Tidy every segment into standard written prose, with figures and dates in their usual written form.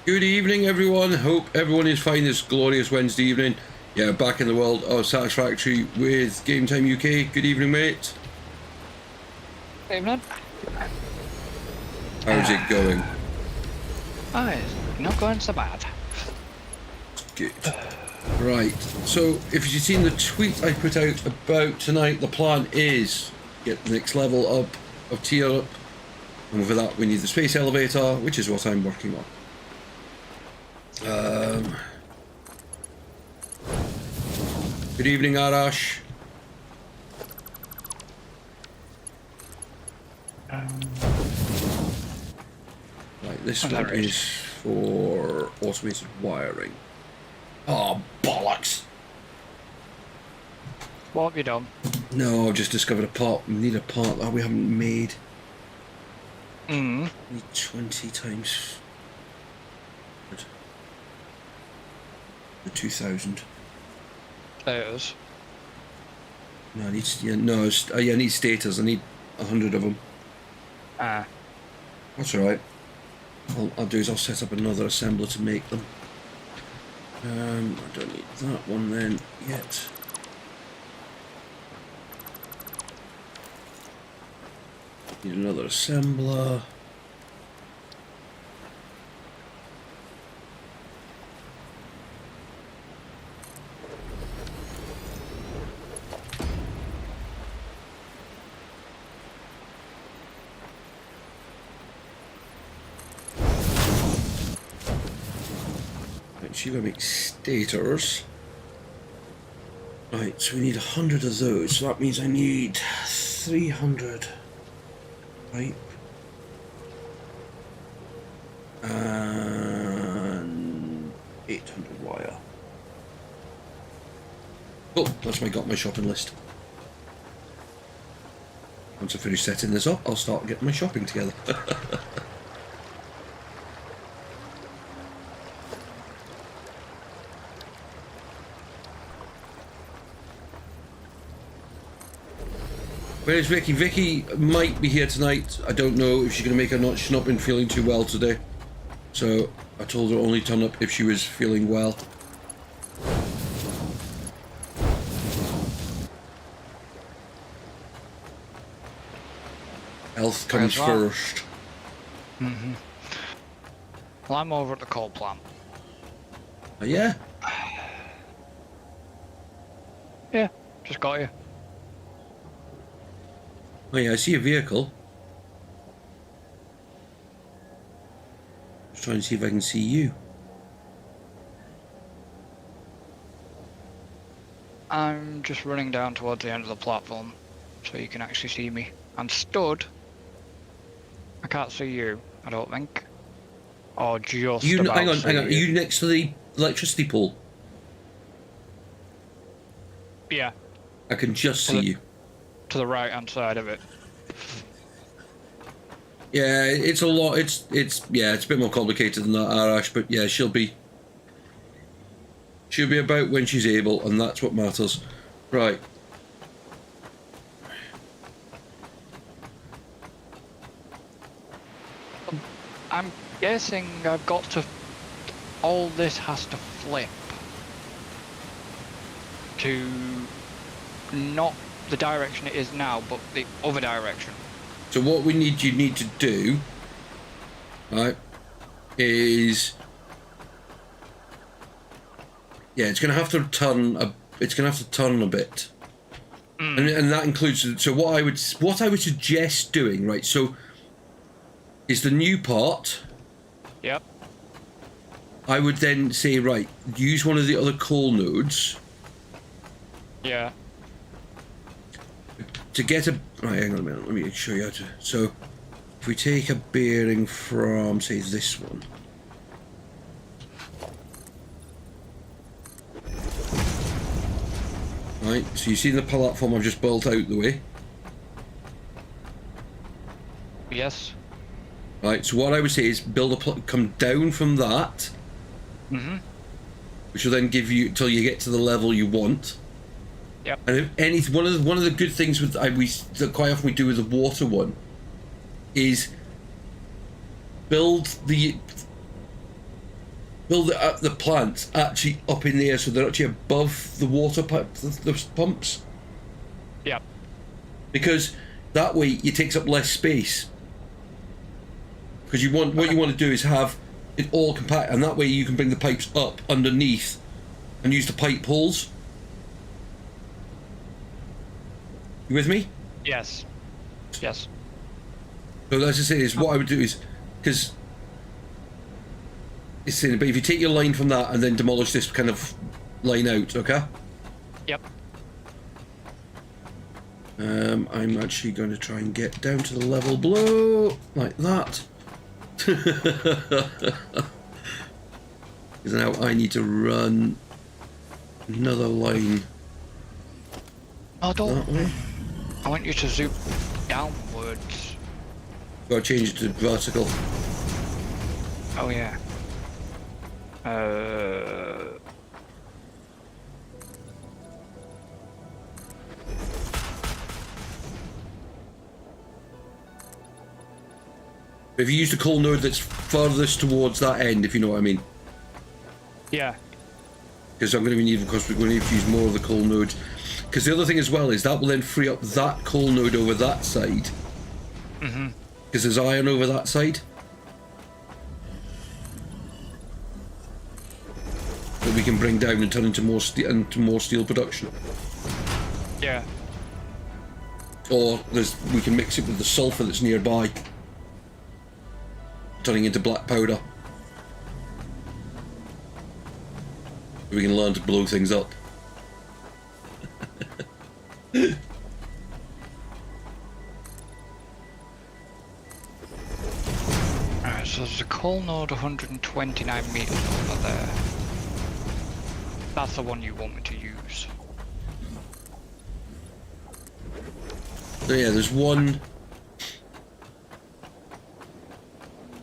Good evening, everyone. Hope everyone is fine this glorious Wednesday evening. Yeah, back in the world of Satisfactory with Game Time UK. Good evening, mate. Evening. How's it going? Oh, it's not going so bad. Good. Right, so if you've seen the tweet I put out about tonight, the plan is get the next level up of tier up, and for that we need the space elevator, which is what I'm working on. Good evening, Arash. Right, this one is for automated wiring. Oh, bollocks! What have you done? No, I've just discovered a part. We need a part that we haven't made. Mm. We need 20 times the 2000. There's. No, I need. Yeah, no, I need status. I need 100 of them. Ah. That's alright. I'll do is I'll set up another assembler to make them. I don't need that one then yet. Need another assembler. You're going to make stators. Right, so we need 100 of those. So that means I need 300 pipe. And 800 wire. Oh, that's got my shopping list. Once I finish setting this up, I'll start getting my shopping together. Where's Vicky? Vicky might be here tonight. I don't know if she's going to make it or not. She's not been feeling too well today. So I told her only turn up if she was feeling well. Health comes first. Mm-hmm. Well, I'm over at the coal plant. Yeah? Yeah, just got you. Oh yeah, I see a vehicle. Just trying to see if I can see you. I'm just running down towards the end of the platform, so you can actually see me. I'm stood. I can't see you, I don't think. Or just about hang on. Are you. you next to the electricity pole? Yeah. I can just see you. To the right hand side of it. Yeah, it's a lot. It's a bit more complicated than that, Arash. But yeah, she'll be about when she's able, and that's what matters. Right. I'm guessing I've got to. All this has to flip to not the direction it is now, but the other direction. So what you need to do, right, is it's going to have to turn a bit, and that includes. So what I would suggest doing, right? So is the new part. Yep. I would then say, right, use one of the other coal nodes. Yeah. To get a... Right, hang on a minute, let me show you how to... So, if we take a bearing from, say, this one. Right, so you see the platform I've just built out the way? Yes. Right, so what I would say is come down from that. Mm-hmm. Which will then give you, till you get to the level you want. Yep. And if one of the good things with that quite often we do with the water one is build build the plants actually up in the air so they're actually above the water pipe, the pumps. Yep. Because that way it takes up less space. Because you want what you want to do is have it all compact, and that way you can bring the pipes up underneath and use the pipe holes. You with me? Yes. Yes. So as I say, is what I would do is, because it's saying, but if you take your line from that and then demolish this kind of line out, okay? Yep. I'm actually going to try and get down to the level below, like that. Because now I need to run another line. Oh, don't. That way. I want you to zoom downwards. Got to change it to vertical. Oh, yeah. If you use the coal node that's furthest towards that end, if you know what I mean. Yeah. Because I'm going to need, of course, we're going to need to use more of the coal nodes. Because the other thing as well is that will then free up that coal node over that side. Mm-hmm. Because there's iron over that side. That we can bring down and turn into more steel production. Yeah. Or we can mix it with the sulfur that's nearby, turning into black powder. We can learn to blow things up. Alright, so there's a coal node 129 meters over there. That's the one you want me to use. So yeah, there's one.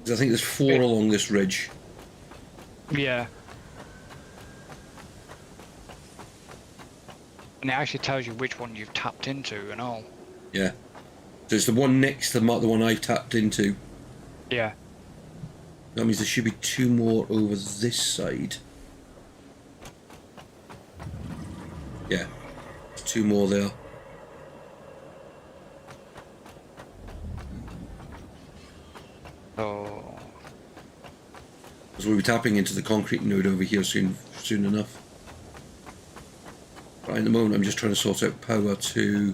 I think there's 4 along this ridge. Yeah. And it actually tells you which one you've tapped into and all. Yeah. There's the one next to the one I've tapped into. Yeah. That means there should be 2 more over this side. Yeah. There's 2 more there. Oh. Because we'll be tapping into the concrete node over here soon enough. Right at the moment I'm just trying to sort out power to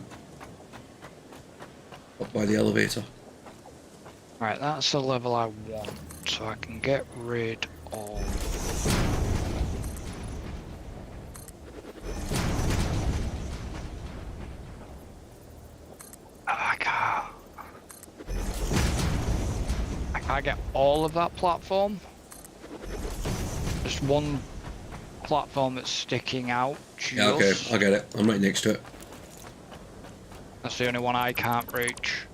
up by the elevator. Right, that's the level I want, so I can get rid of... I can't get all of that platform. Just one platform that's sticking out. Just. Yeah, okay, I get it. I'm right next to it. That's the only one I can't reach.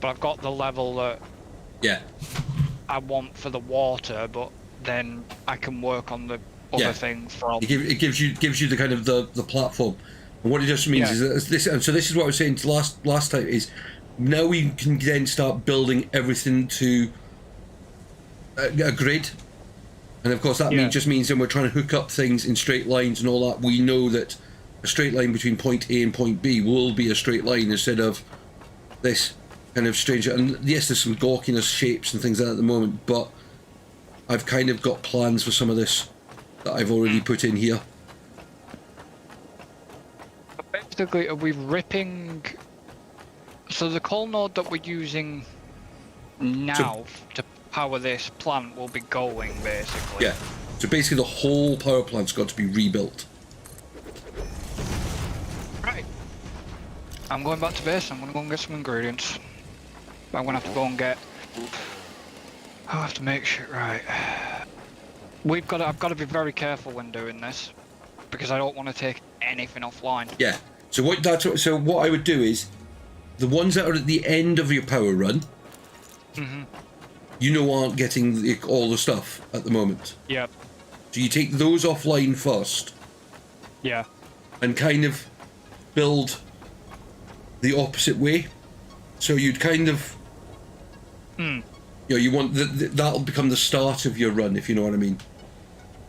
But I've got the level that Yeah. I want for the water, but then I can work on the other thing from. It gives you the kind of the platform, and what it just means is that this. And so this is what I was saying last time is now we can then start building everything to a grid, and of course that just means then we're trying to hook up things in straight lines and all that. We know that a straight line between point A and point B will be a straight line instead of this kind of strange. And yes, there's some gawkiness shapes and things like that at the moment, but I've kind of got plans for some of this that I've already put in here. Basically, are we ripping? So the coal node that we're using now to power this plant will be going, basically. Yeah. So basically the whole power plant's got to be rebuilt. Right. I'm going back to base. I'm going to go and get some ingredients. I'm going to have to go and get... I'll have to make shit right. I've got to be very careful when doing this, because I don't want to take anything offline. Yeah. So what I would do is, the ones that are at the end of your power run, you know aren't getting all the stuff at the moment. Yep. So you take those offline first. Yeah. And kind of build the opposite way. So you'd kind of You know, you want that'll become the start of your run, if you know what I mean.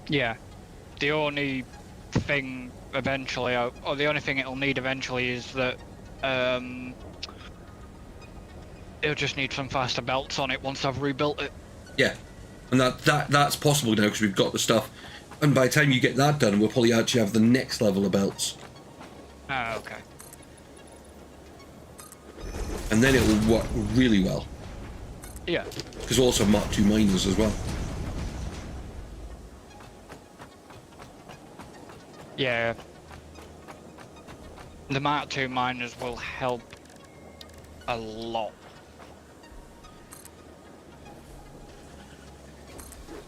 Yeah. The only thing eventually, or the only thing it'll need eventually is that it'll just need some faster belts on it once I've rebuilt it. Yeah, and that's possible now because we've got the stuff. And by the time you get that done, we'll probably actually have the next level of belts. Ah, okay. And then it'll work really well. Yeah. Because we'll also have Mark II miners as well. Yeah. The Mark II miners will help a lot.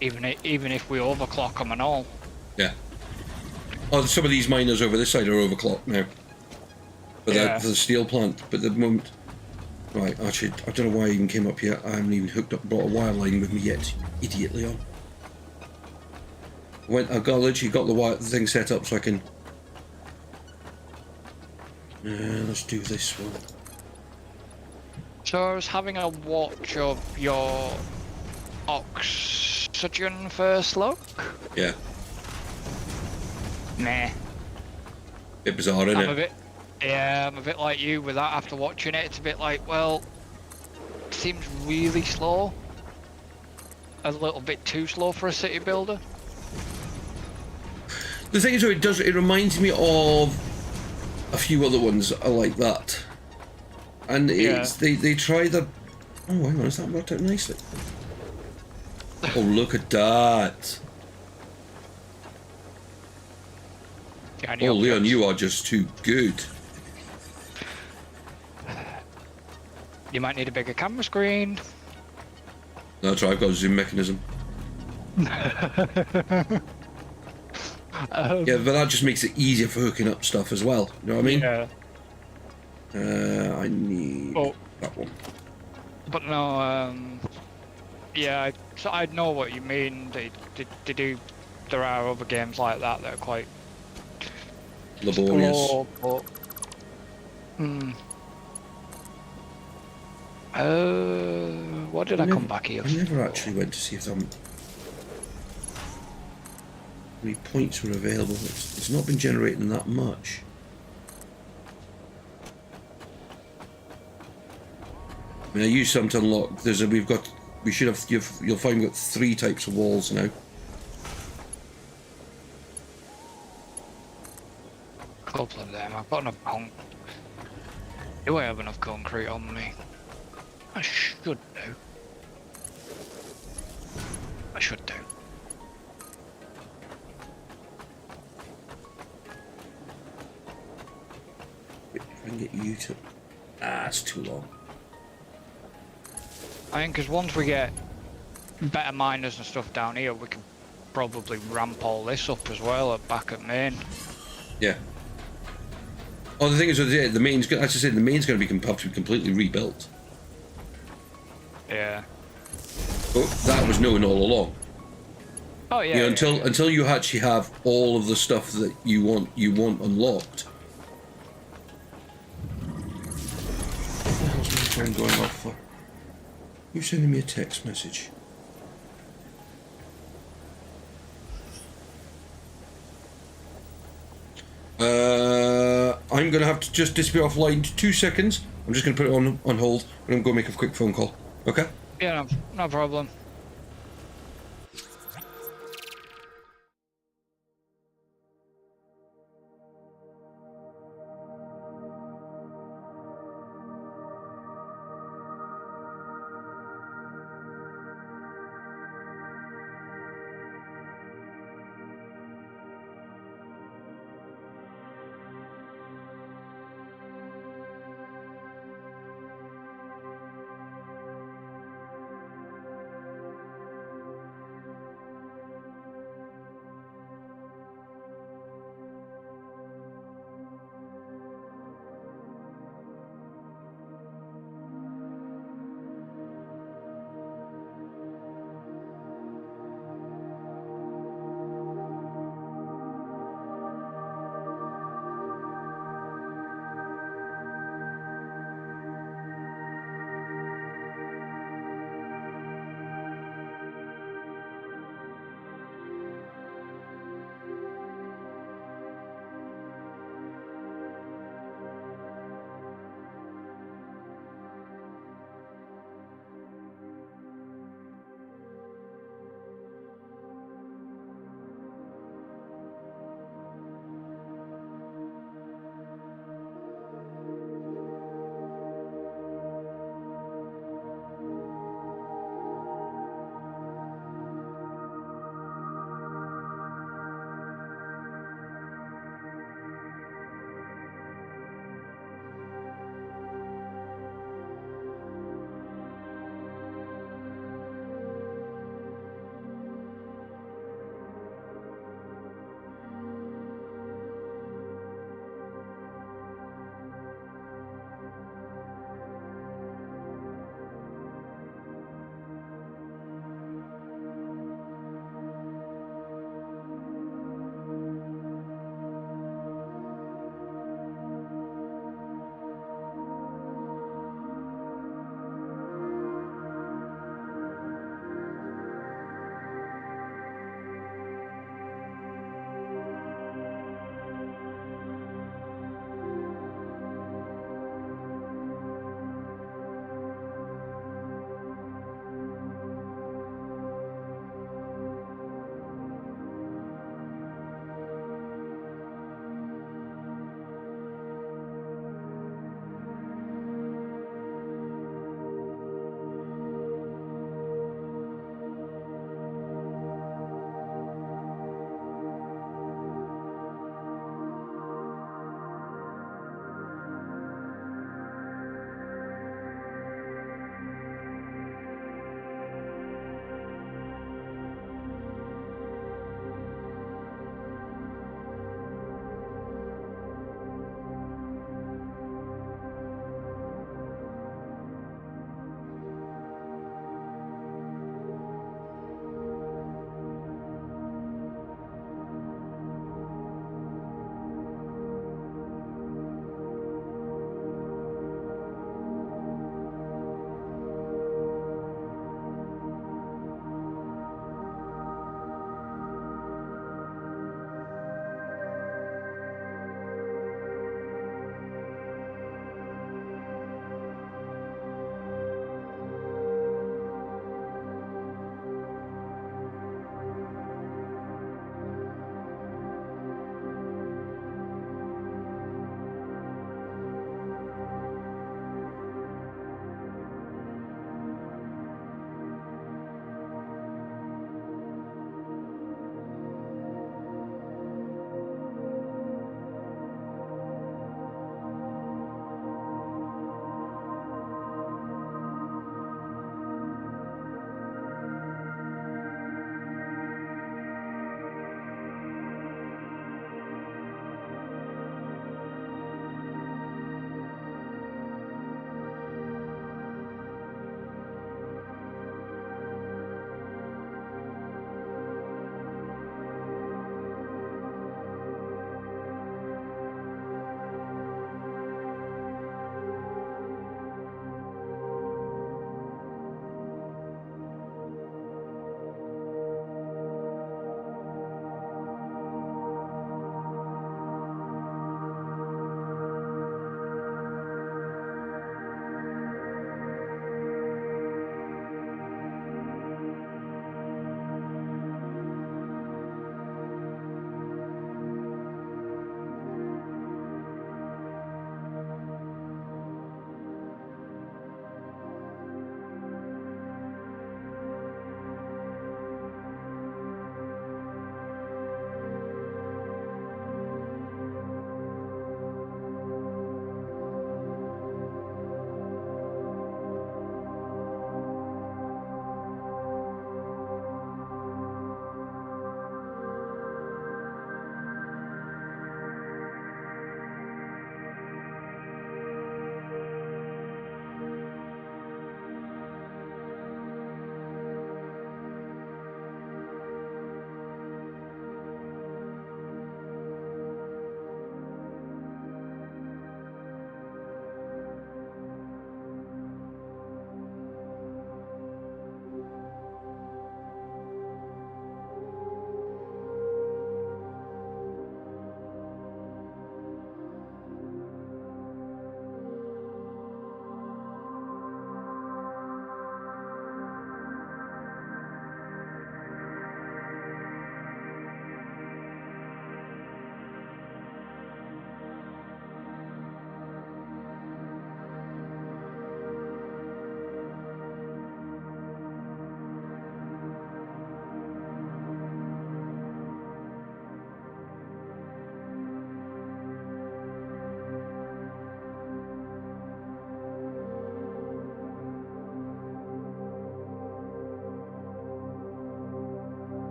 Even if we overclock them and all. Yeah. Oh, some of these miners over this side are overclocked now. For the steel plant. But at the moment... Right, actually, I don't know why I even came up here. I haven't even brought a wire line with me yet. Idiot, Leon. I've literally got the thing set up so I can... let's do this one. So I was having a watch of your oxygen first look. Yeah. Nah. Bit bizarre, isn't it? I'm a bit like you with that after watching it. It's a bit like, well, it seems really slow. A little bit too slow for a city builder. The thing is, it reminds me of a few other ones like that. And it's, they try the... Oh, hang on, has that worked out nicely? Oh, look at that. Oh, Leon, you are just too good. You might need a bigger camera screen. No, that's right, I've got a zoom mechanism. Yeah, but that just makes it easier for hooking up stuff as well. You know what I mean? Yeah. I need that one. But no, yeah, so I know what you mean. They do. There are other games like that that are quite laborious. Slow, but, what did I come back here? I never actually went to see if how many points were available. It's not been generating that much. I mean, I used some to unlock. You'll find we've got 3 types of walls now. Couple of them. I've got enough do I have enough concrete on me? I should do. I should do. If I can get you to... it's too long. I think because once we get better miners and stuff down here, we can probably ramp all this up as well back at main. Yeah. Oh, the thing is, the main's, as I said, the main's going to be completely rebuilt. Yeah. But that was known all along. Oh yeah. You know, until you actually have all of the stuff that you want unlocked. What the hell's my phone going off for? Who's sending me a text message? I'm going to have to just disappear offline 2 seconds. I'm just going to put it on hold and I'm going to make a quick phone call. Okay? Yeah, no problem.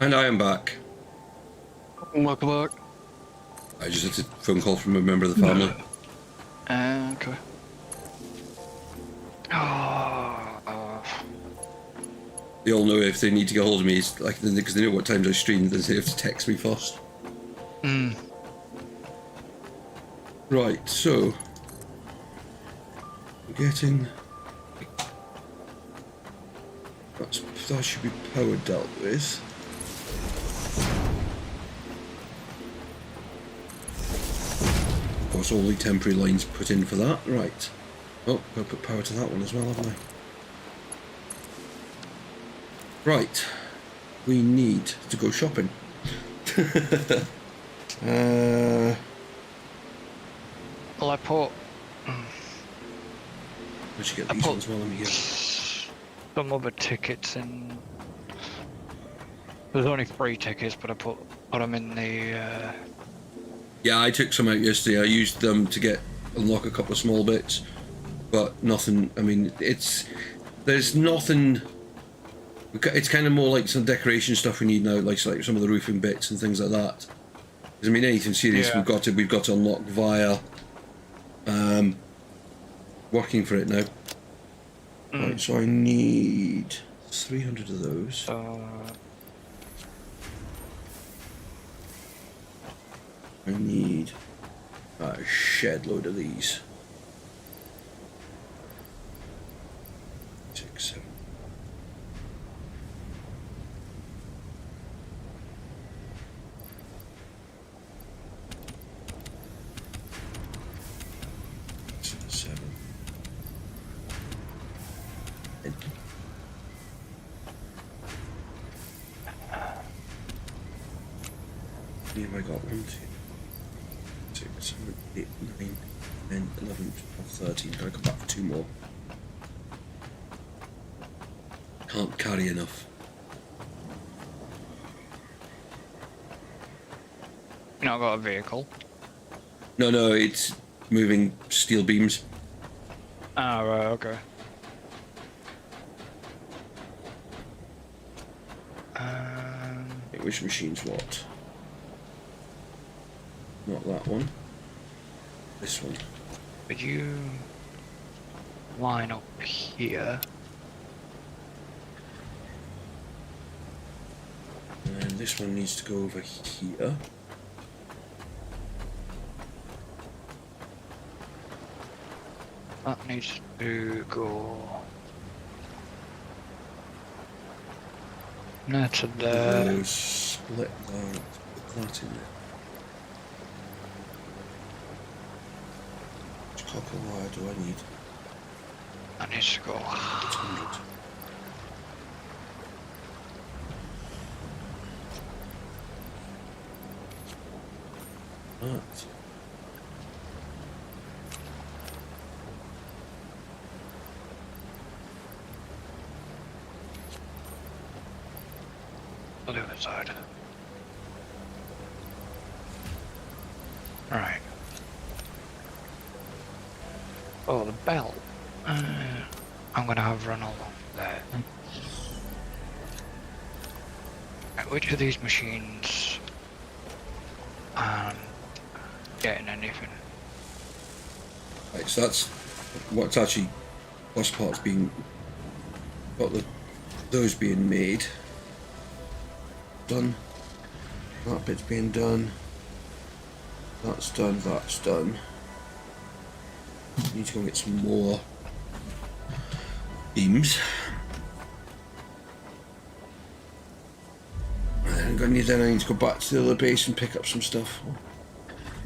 And I am back. Welcome back. I just had a phone call from a member of the family. Okay. Oh. They all know if they need to get hold of me, it's like, because they know what times I stream, then they have to text me first. Hmm. Right, so we're getting that should be power dealt with. Of course, all the temporary lines put in for that. Right. Oh, gotta put power to that one as well, haven't I? Right. We need to go shopping. Well, I put I should get these ones while I'm here. some other tickets in. There's only 3 tickets, but I put them in the. Yeah, I took some out yesterday. I used them to unlock a couple of small bits, but nothing. I mean, there's nothing. It's kind of more like some decoration stuff we need now, like some of the roofing bits and things like that. Because I mean, anything serious, Yeah. we've got to unlock via working for it now. Right, so I need 300 of those. I need a shed load of these. 6, 7. How have I got 1, 2, 6, 7, 8, 9, 10, 11, 12, 13. Gotta come back for 2 more. Can't carry enough. Not got a vehicle. No, it's moving steel beams. Ah, right, okay. Which machine's what? Not that one. This one. Could you line up here? And this one needs to go over here. That needs to go. No, to there. Split that. Put that in there. Which copper wire do I need? That needs to go. 100. That. On the other side. Right. Oh, the belt. I'm gonna have run along there. Right, which of these machines getting anything? Right, so that's what's actually bus parts being those being made. Done. That bit's being done. That's done, that's done. Need to go and get some more beams. And then I need to go back to the other base and pick up some stuff.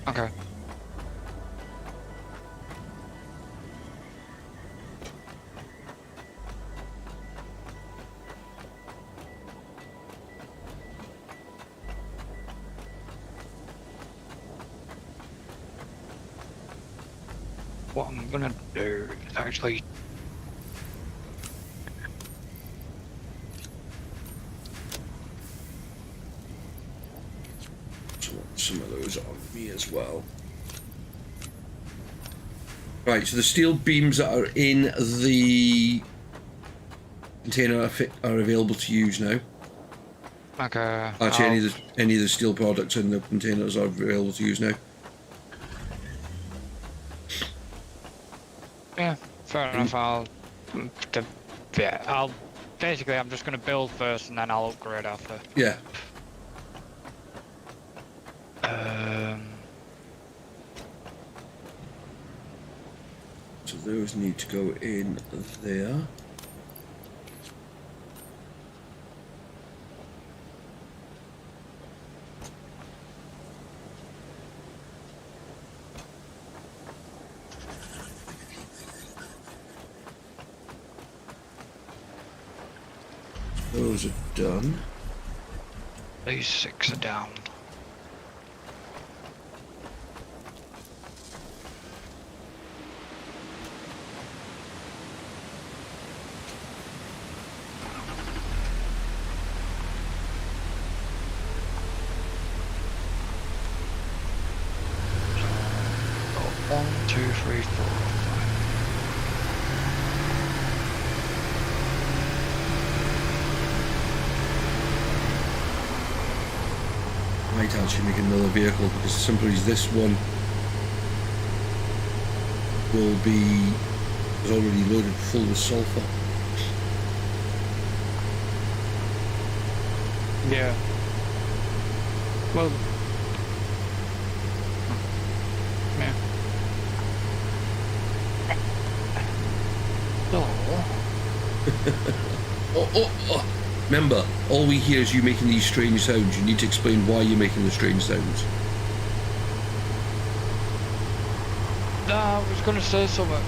Okay. What I'm gonna do is actually some of those on me as well. Right, so the steel beams that are in the container are available to use now. Okay. Actually, any of the steel products in the containers are available to use now. Yeah, fair enough. I'll basically I'm just gonna build first and then I'll upgrade after. Yeah. So those need to go in there. Those are done. These 6 are down. So, 1, 2, 3, 4, 5. Might actually make another vehicle because simply as this one will be is already loaded full with sulfur. Yeah. Well. Yeah. Oh. Remember, all we hear is you making these strange sounds. You need to explain why you're making the strange sounds. No, I was going to say something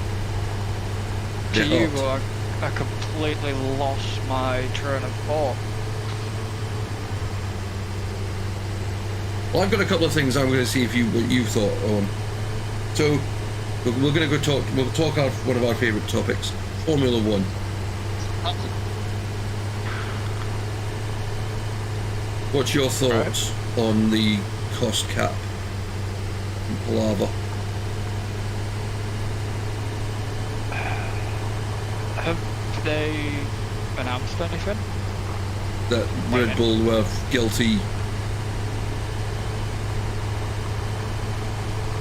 to you, but I completely lost my train of thought. Well, I've got a couple of things I'm going to see if what you've thought on. So, we're going to go talk. We'll talk about one of our favourite topics, Formula One. What's your thoughts on the cost cap in palaver? Have they announced anything? That Red Bull were guilty.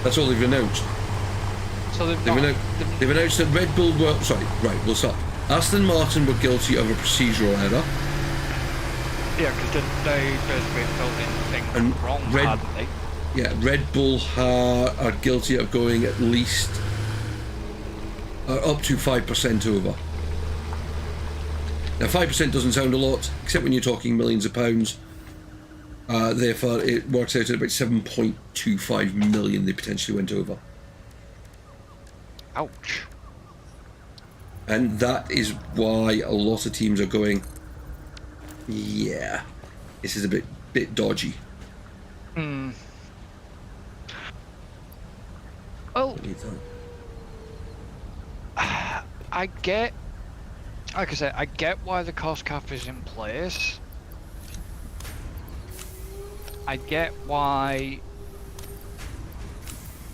That's all they've announced. So they've announced that Red Bull were... Sorry, right, we'll start. Aston Martin were guilty of a procedural error. Yeah, because they basically filled in things wrong, hadn't they? Yeah, Red Bull are guilty of going at least up to 5% over. Now, 5% doesn't sound a lot, except when you're talking millions of pounds. Therefore, it works out at about 7.25 million they potentially went over. Ouch. And that is why a lot of teams are going, yeah, this is a bit dodgy. Hmm. Well, I get, like I said, I get why the cost cap is in place. I get why,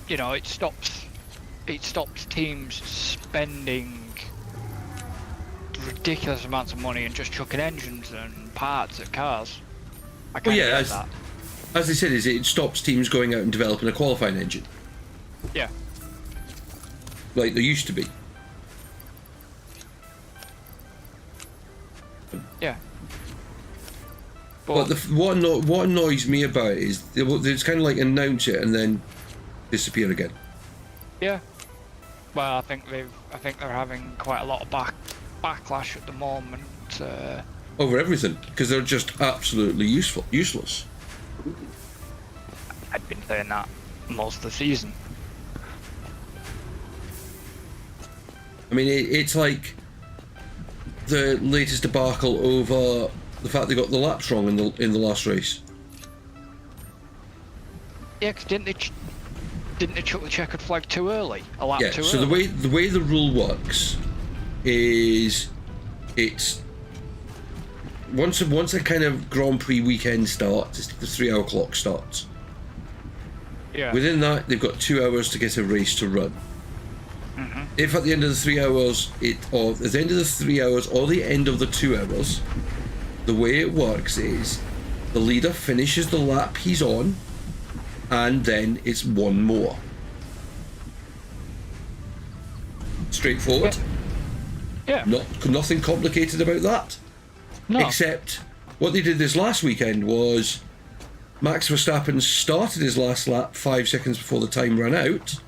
you know, it stops teams spending ridiculous amounts of money and just chucking engines and parts at cars. I can't get that. As they said, it stops teams going out and developing a qualifying engine. Yeah. Like there used to be. Yeah. But what annoys me about it is it's kind of like announce it and then disappear again. Yeah. Well, I think they're having quite a lot of backlash at the moment. Over everything, because they're just absolutely useless. I've been saying that most of the season. I mean, it's like the latest debacle over the fact they got the laps wrong in the last race. Yeah, because didn't they chuck the checkered flag too early? A lap too early? So the way the rule works is it's once a kind of Grand Prix weekend starts, the 3-hour clock starts. Yeah. Within that, they've got 2 hours to get a race to run. Mm-hmm. If at the end of the 3 hours, or at the end of the 3 hours or the end of the 2 hours, the way it works is the leader finishes the lap he's on, and then it's one more. Straightforward. Yeah. Nothing complicated about that. No. Except what they did this last weekend was Max Verstappen started his last lap 5 seconds before the time ran out,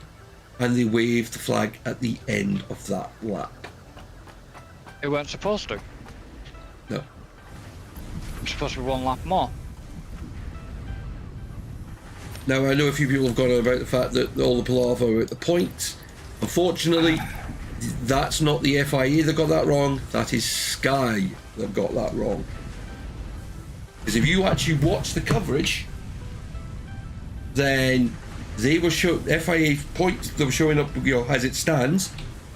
and they waved the flag at the end of that lap. It weren't supposed to. No. It was supposed to be one lap more. Now, I know a few people have gone on about the fact that all the palaver about the points. Unfortunately, that's not the FIA that got that wrong. That is Sky that got that wrong. Because if you actually watch the coverage, then they were FIA points that were showing up, as it stands,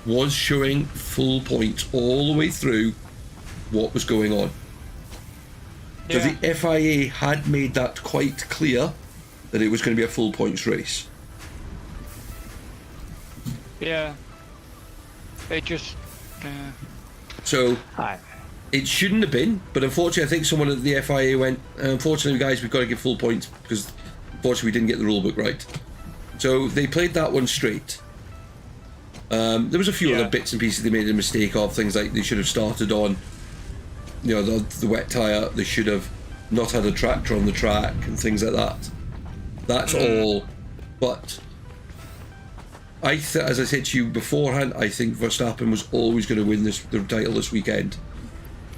was showing full points all the way through what was going on. So Yeah. the FIA had made that quite clear that it was going to be a full points race. Yeah. It just. So Hi. it shouldn't have been, but unfortunately, I think someone at the FIA went, unfortunately, guys, we've got to give full points because unfortunately we didn't get the rule book right. So they played that one straight. There was a few other bits and pieces they made a mistake of, things like they should have started on, the wet tyre, they should have not had a tractor on the track and things like that. That's all, but as I said to you beforehand, I think Verstappen was always going to win the title this weekend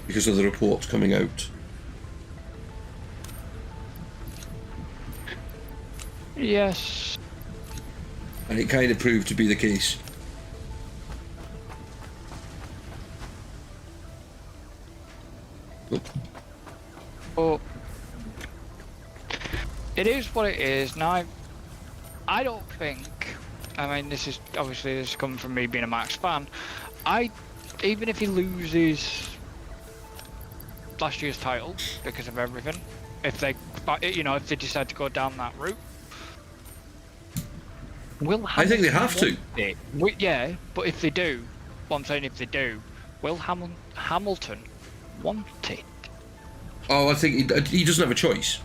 because of the reports coming out. Yes. And it kind of proved to be the case. But it is what it is. Now, I don't think. I mean, this is coming from me being a Max fan. Even if he loses last year's title because of everything, if they decide to go down that route, I think they have to. Yeah, but if they do, what I'm saying, if they do, will Hamilton want it? Oh, I think he doesn't have a choice.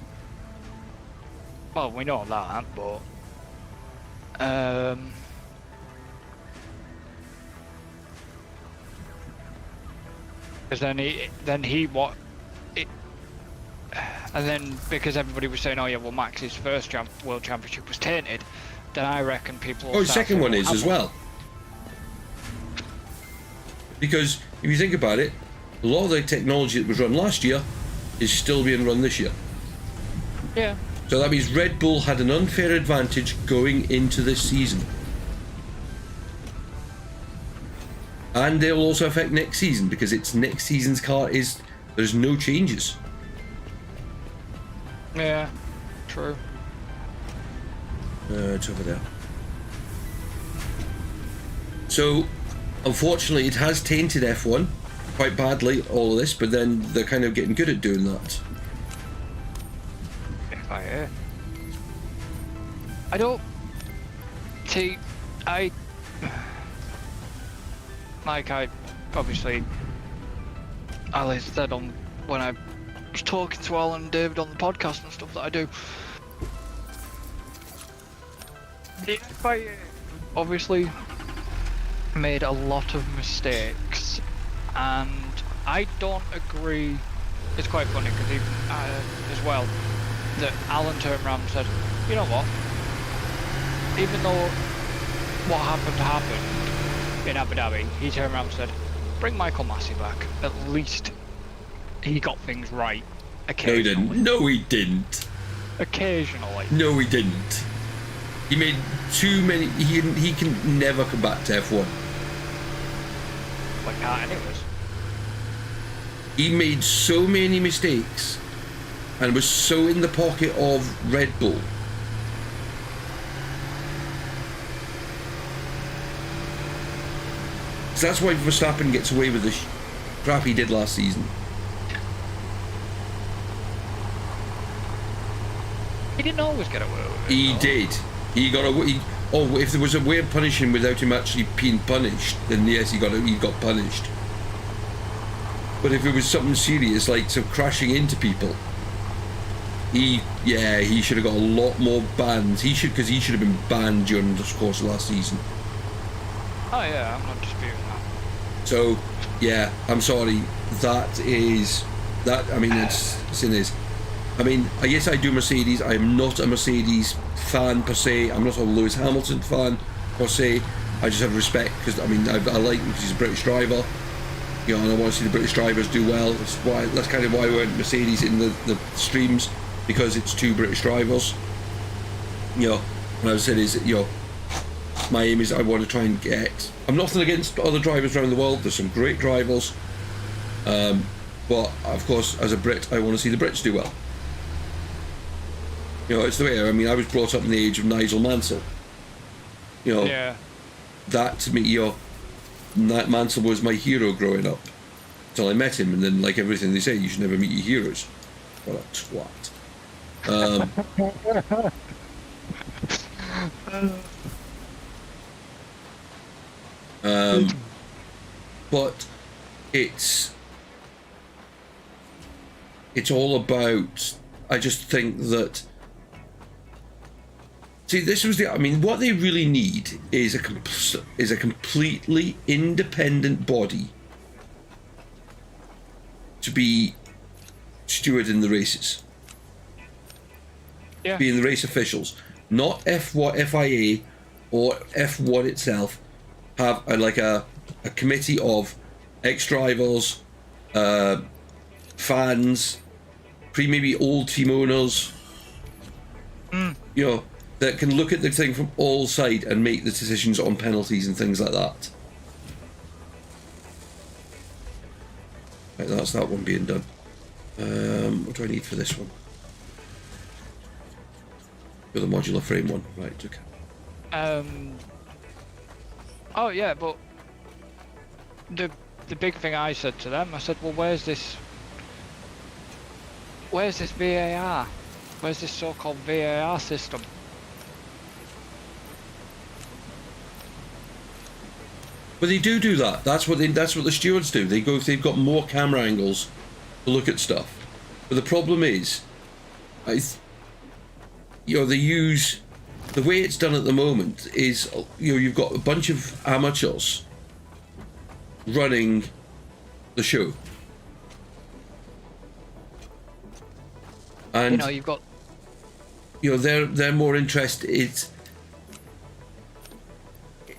Well, we know that, but because and then because everybody was saying, oh yeah, well Max's first world championship was tainted, then I reckon people. Oh, the second one is as well. Because if you think about it, a lot of the technology that was run last year is still being run this year. Yeah. So that means Red Bull had an unfair advantage going into this season. And it will also affect next season because it's next season's car there's no changes. Yeah, true. It's over there. So, unfortunately, it has tainted F1 quite badly, all of this, but then they're kind of getting good at doing that. I don't see. Obviously, Ali said on when I was talking to Alan and David on the podcast and stuff that I do. The FIA obviously made a lot of mistakes, and I don't agree. It's quite funny because even as well that Alan turned around and said, you know what? Even though what happened in Abu Dhabi, he turned around and said, bring Michael Massey back. At least he got things right occasionally. No, he didn't. Occasionally. No, he didn't. He made too many. He can never come back to F1. Like that, anyways. He made so many mistakes and was so in the pocket of Red Bull. So that's why Verstappen gets away with the crap he did last season. He didn't always get away with it. He did. He got away. If there was a way of punishing without him actually being punished, then yes, he got punished. But if it was something serious, like crashing into people, he should have got a lot more bans. He should have been banned during the course of last season. Oh yeah, I'm not disputing that. So yeah, I'm sorry. I mean, it's in his. I mean, yes, I do Mercedes. I am not a Mercedes fan per se. I'm not a Lewis Hamilton fan per se. I just have respect because I mean I like him because he's a British driver. You know, and I want to see the British drivers do well. That's kind of why we went Mercedes in the streams, because it's two British drivers. You know, and I said is, you know, my aim is I want to try and get. I'm nothing against other drivers around the world. There's some great drivers, but of course, as a Brit, I want to see the Brits do well. You know, it's the way. I mean, I was brought up in the age of Nigel Mansell. You know, Yeah. that to me, you know, Mansell was my hero growing up until I met him, and then, like everything they say, you should never meet your heroes. What a twat. But it's all about. I just think that. See, this was the. I mean, what they really need is a completely independent body to be stewarding the races. Yeah. Being the race officials, not FIA or F1 itself. Have a committee of ex-drivers, fans, maybe old team owners. You know, that can look at the thing from all sides and make the decisions on penalties and things like that. Right, that's that one being done. What do I need for this one? For the modular frame one, right? Okay. Oh yeah, but the big thing I said to them, I said, well, where's this VAR? Where's this so-called VAR system? But they do that. That's what the stewards do. They've got more camera angles to look at stuff. But the problem is, you know, they use. The way it's done at the moment is, you know, you've got a bunch of amateurs running the show, and You know, you've got. You know, they're more interested.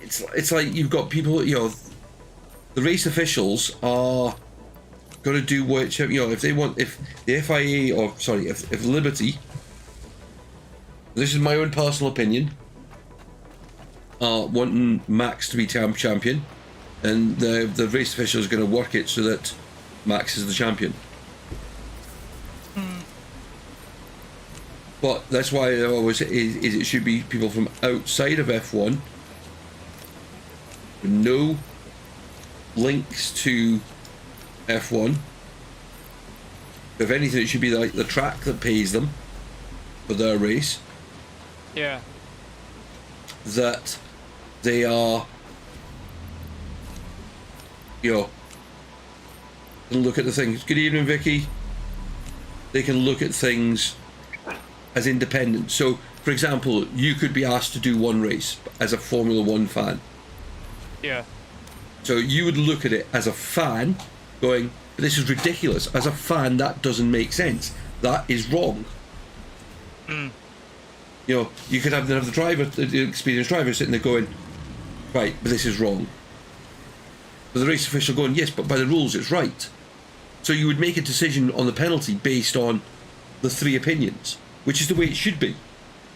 It's like you've got people. You know, the race officials are going to do what, you know, if they want, if the FIA or sorry, if Liberty. This is my own personal opinion. Wanting Max to be champion, and the race official is going to work it so that Max is the champion. But that's why I always say is it should be people from outside of F1, with no links to F1. If anything, it should be like the track that pays them for their race. Yeah. That they are, you know, can look at the things. Good evening, Vicky. They can look at things as independent. So, for example, you could be asked to do one race as a Formula One fan. Yeah. So you would look at it as a fan, going, "This is ridiculous." As a fan, that doesn't make sense. That is wrong. You know, you could have the driver, the experienced driver, sitting there going, "Right, but this is wrong." But the race official going, "Yes, but by the rules, it's right." So you would make a decision on the penalty based on the three opinions, which is the way it should be.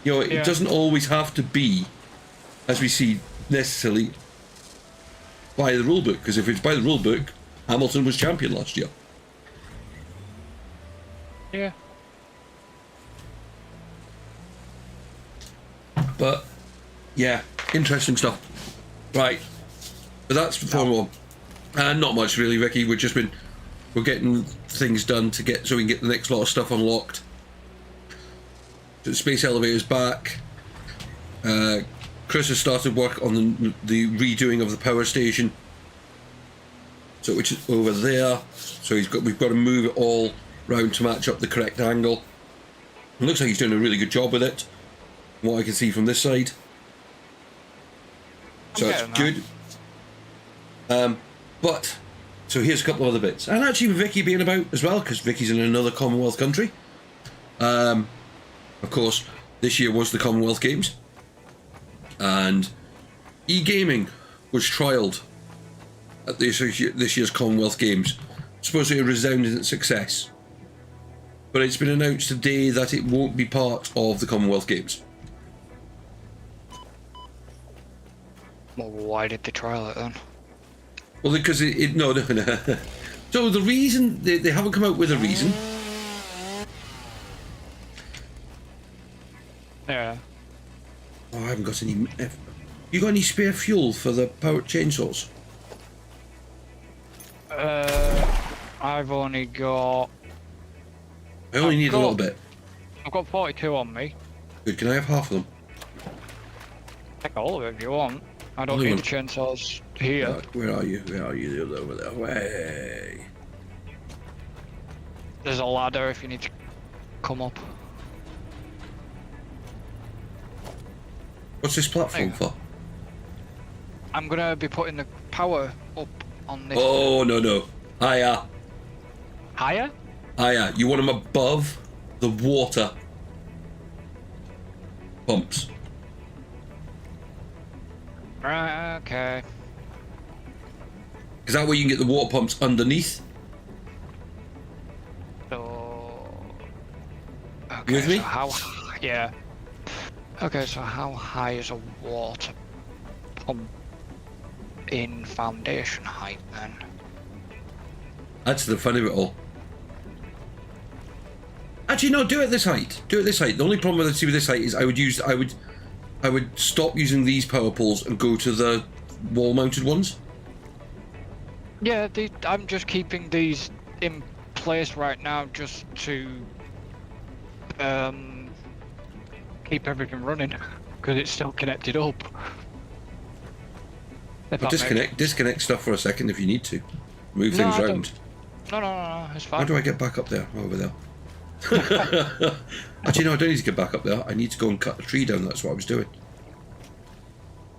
You know, it doesn't always have to be, as we see, necessarily by the rule book. Because if it's by the rule book, Hamilton was champion last year. Yeah. But yeah, interesting stuff. Right, but that's Formula One, and not much really, Ricky. We're getting things done so we can get the next lot of stuff unlocked. The space elevator's back. Chris has started work on the redoing of the power station, so which is over there. So we've got to move it all round to match up the correct angle. It looks like he's doing a really good job with it, from what I can see from this side. So that's good. But, so here's a couple of other bits. And actually with Vicky being about as well, because Vicky's in another Commonwealth country. Of course, this year was the Commonwealth Games. And e-gaming was trialled at this year's Commonwealth Games. Supposedly a resounding success. But it's been announced today that it won't be part of the Commonwealth Games. Well, why did they trial it then? Well, because no. So the reason, they haven't come out with a reason. Yeah. Oh, I haven't got any. You got any spare fuel for the powered chainsaws? I've only got... I only need a little bit. I've got 42 on me. Good, can I have half of them? Take all of it if you want. I don't need the chainsaws here. Where are you? Where are you? Over there. Way. There's a ladder if you need to come up. What's this platform for? I'm gonna be putting the power up on this. Oh, no. Higher. Higher? Higher. You want them above the water pumps. Right, okay. Is that where you can get the water pumps underneath? So... Okay, You with me? so how... Yeah. Okay, so how high is a water pump in foundation height then? That's the fun of it all. Actually, no, do it this height. Do it this height. The only problem I see with this height is I would stop using these power poles and go to the wall-mounted ones. Yeah, I'm just keeping these in place right now just to keep everything running because it's still connected up. But disconnect stuff for a second if you need to. Move things around. No, it's fine. How do I get back up there? Over there. Actually, no, I don't need to get back up there. I need to go and cut a tree down. That's what I was doing.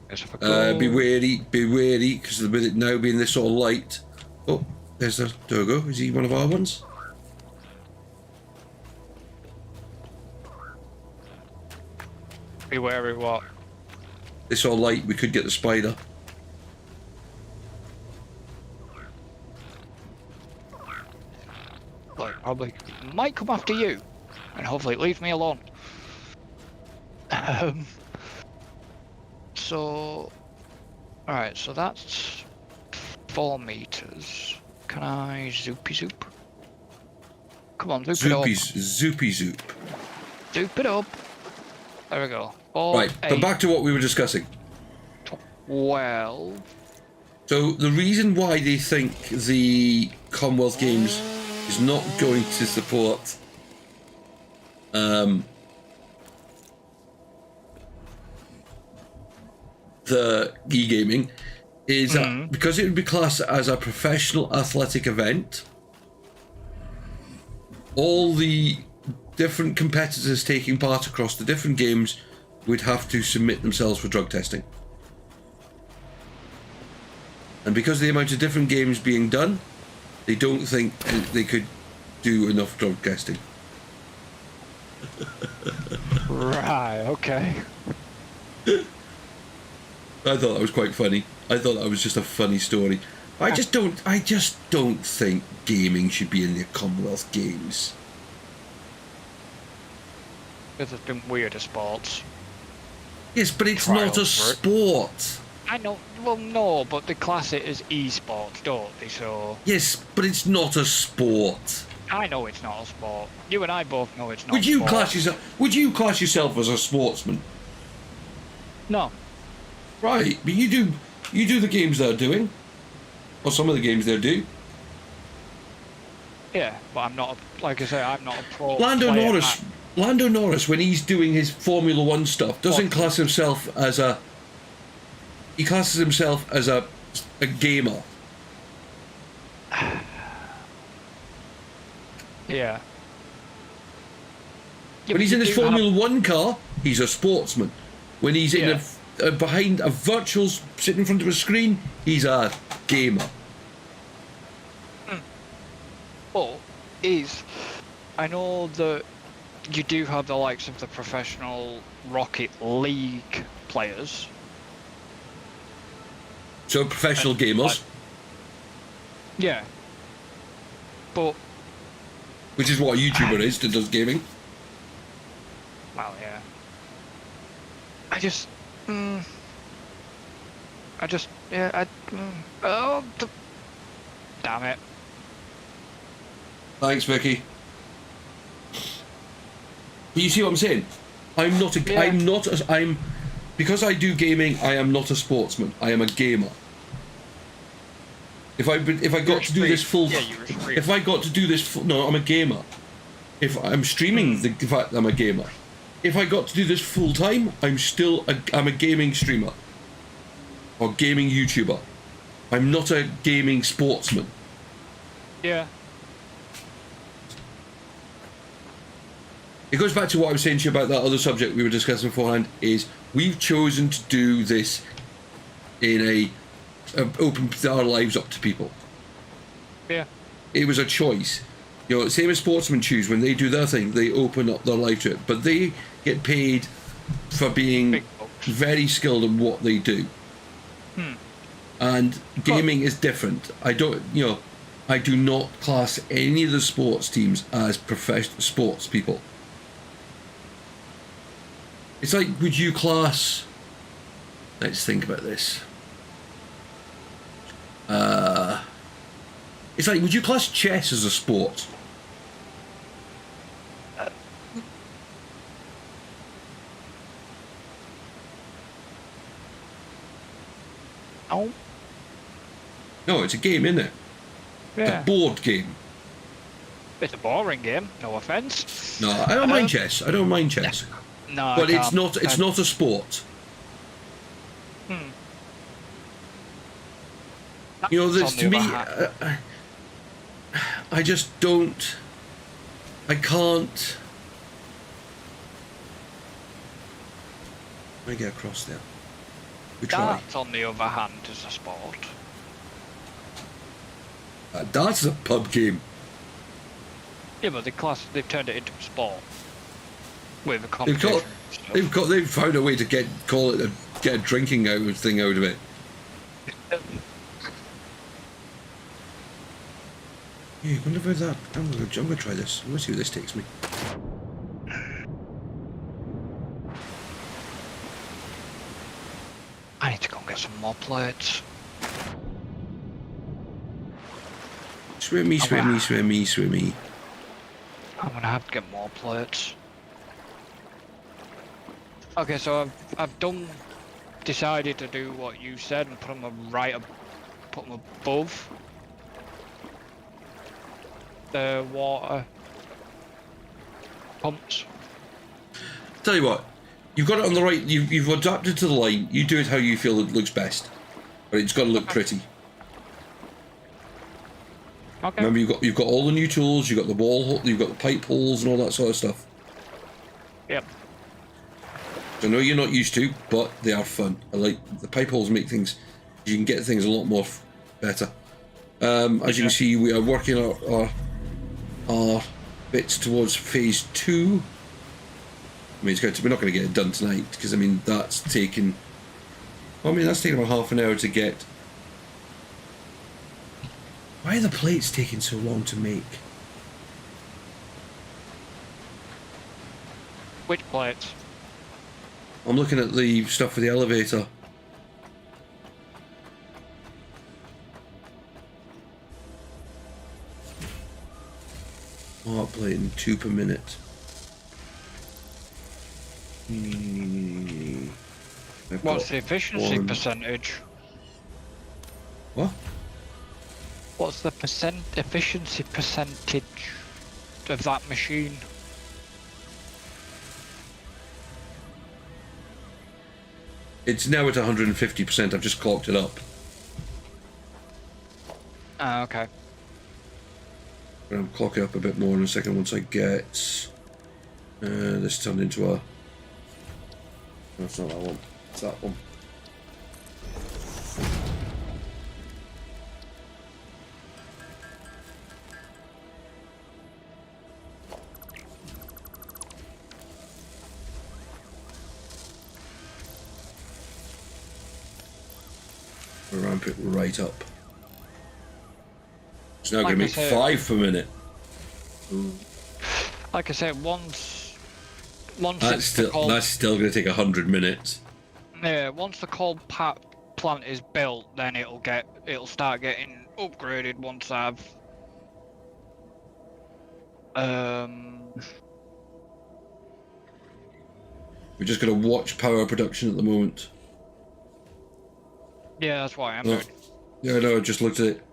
Be wary, because with it now being this sort of light. Oh, there's the Dogo. Is he one of our ones? Be wary what? This sort of light, we could get the spider. Like, probably might come after you, and hopefully it leaves me alone. So, alright, so that's 4 meters. Can I zoopy zoop? Come on, zoop it up. Zoopy zoop. Zoop it up. There we go. 4, Right, 8, but back to what we were discussing. 12. So the reason why they think the Commonwealth Games is not going to support the e-gaming is that because it would be classed as a professional athletic event, all the different competitors taking part across the different games would have to submit themselves for drug testing. And because of the amount of different games being done, they don't think they could do enough drug testing. Right, okay. I thought that was quite funny. I thought that was just a funny story. I just don't think gaming should be in the Commonwealth Games. Because it's been weirder sports. Yes, but it's not a sport. I know, well no, but they class it as e-sports, don't they, so... Yes, but it's not a sport. I know it's not a sport. You and I both know it's not Would you class yourself as a sportsman? No. Right, but you do the games they're doing. Or some of the games they do. Yeah, but I'm not, like I say, I'm not a pro Lando Norris, when he's doing his Formula 1 stuff, doesn't class himself as a... He classes himself as a gamer. Yeah. Yeah, When he's but in you his do have- Formula One car, he's a sportsman. When he's in behind a virtual sitting in front of a screen, he's a gamer. But I know that you do have the likes of the professional Rocket League players. So professional gamers, Yeah. But which is what a YouTuber is that does gaming. well, yeah. Damn it. Thanks, Vicky. But you see what I'm saying? I'm not a. Yeah. I'm not. I'm because I do gaming. I am not a sportsman. I am a gamer. If I got to do this full. Yeah, you're a streamer. If I got to do this full, no, I'm a gamer. If I'm streaming the fact that I'm a gamer. If I got to do this full time, I'm a gaming streamer. Or gaming YouTuber. I'm not a gaming sportsman. Yeah. It goes back to what I was saying to you about that other subject we were discussing beforehand, is we've chosen to do this in open our lives up to people. Yeah. It was a choice. You know, same as sportsmen choose when they do their thing, they open up their life to it. But they get paid for being Big bucks. very skilled in what they do. And gaming is different. I do not class any of the sports teams as professional sports people. It's like, would you class... Let's think about this. It's like, would you class chess as a sport? Oh. No, it's a game, isn't it? Yeah. A board game. It's a boring game, no offence. No, I don't mind chess. I don't mind chess. No, But I it's can't. not. It's not a sport. You know, this to me, I just don't. I can't. Let me get across there. We try. Darts, on the other hand, is a sport. Darts is a pub game. Yeah, but they've turned it into a sport with a competition. They've found a way to get a drinking thing out of it. Yeah, I wonder if that. I'm gonna try this. I'm gonna see where this takes me. I need to go and get some more plates. Swimmy, swimmy, swimmy, swimmy. I'm gonna have to get more plates. Okay, so I've decided to do what you said and put them above the water pumps. Tell you what, you've got it on the right. You've adapted to the line. You do it how you feel it looks best, but it's got to look pretty. Okay. Remember, you've got all the new tools. You've got the wall hole. You've got the pipe holes and all that sort of stuff. Yep. I know you're not used to, but they are fun. I like the pipe holes. Make things. You can get things a lot more better. As you can see, we are working our bits towards phase 2. I mean, we're not going to get it done tonight because that's taken. That's taken about half an hour to get. Why are the plates taking so long to make? Which plates? I'm looking at the stuff for the elevator. Art plating 2 per minute. What's the efficiency percentage? What? What's the efficiency percentage of that machine? It's now at 150%. I've just clocked it up. Ah, okay. I'll clock it up a bit more in a second once I get This turned into a... No, it's not that one. It's that one. We'll ramp it right up. It's now Like going to I make said- 5 per minute. Like I said, once That's the coal, still going to take 100 minutes. yeah, once the coal plant is built, then it'll start getting upgraded. Once I've We're just going to watch power production at the moment. yeah, that's why I'm Oh. doing. Yeah, no, I just looked at it.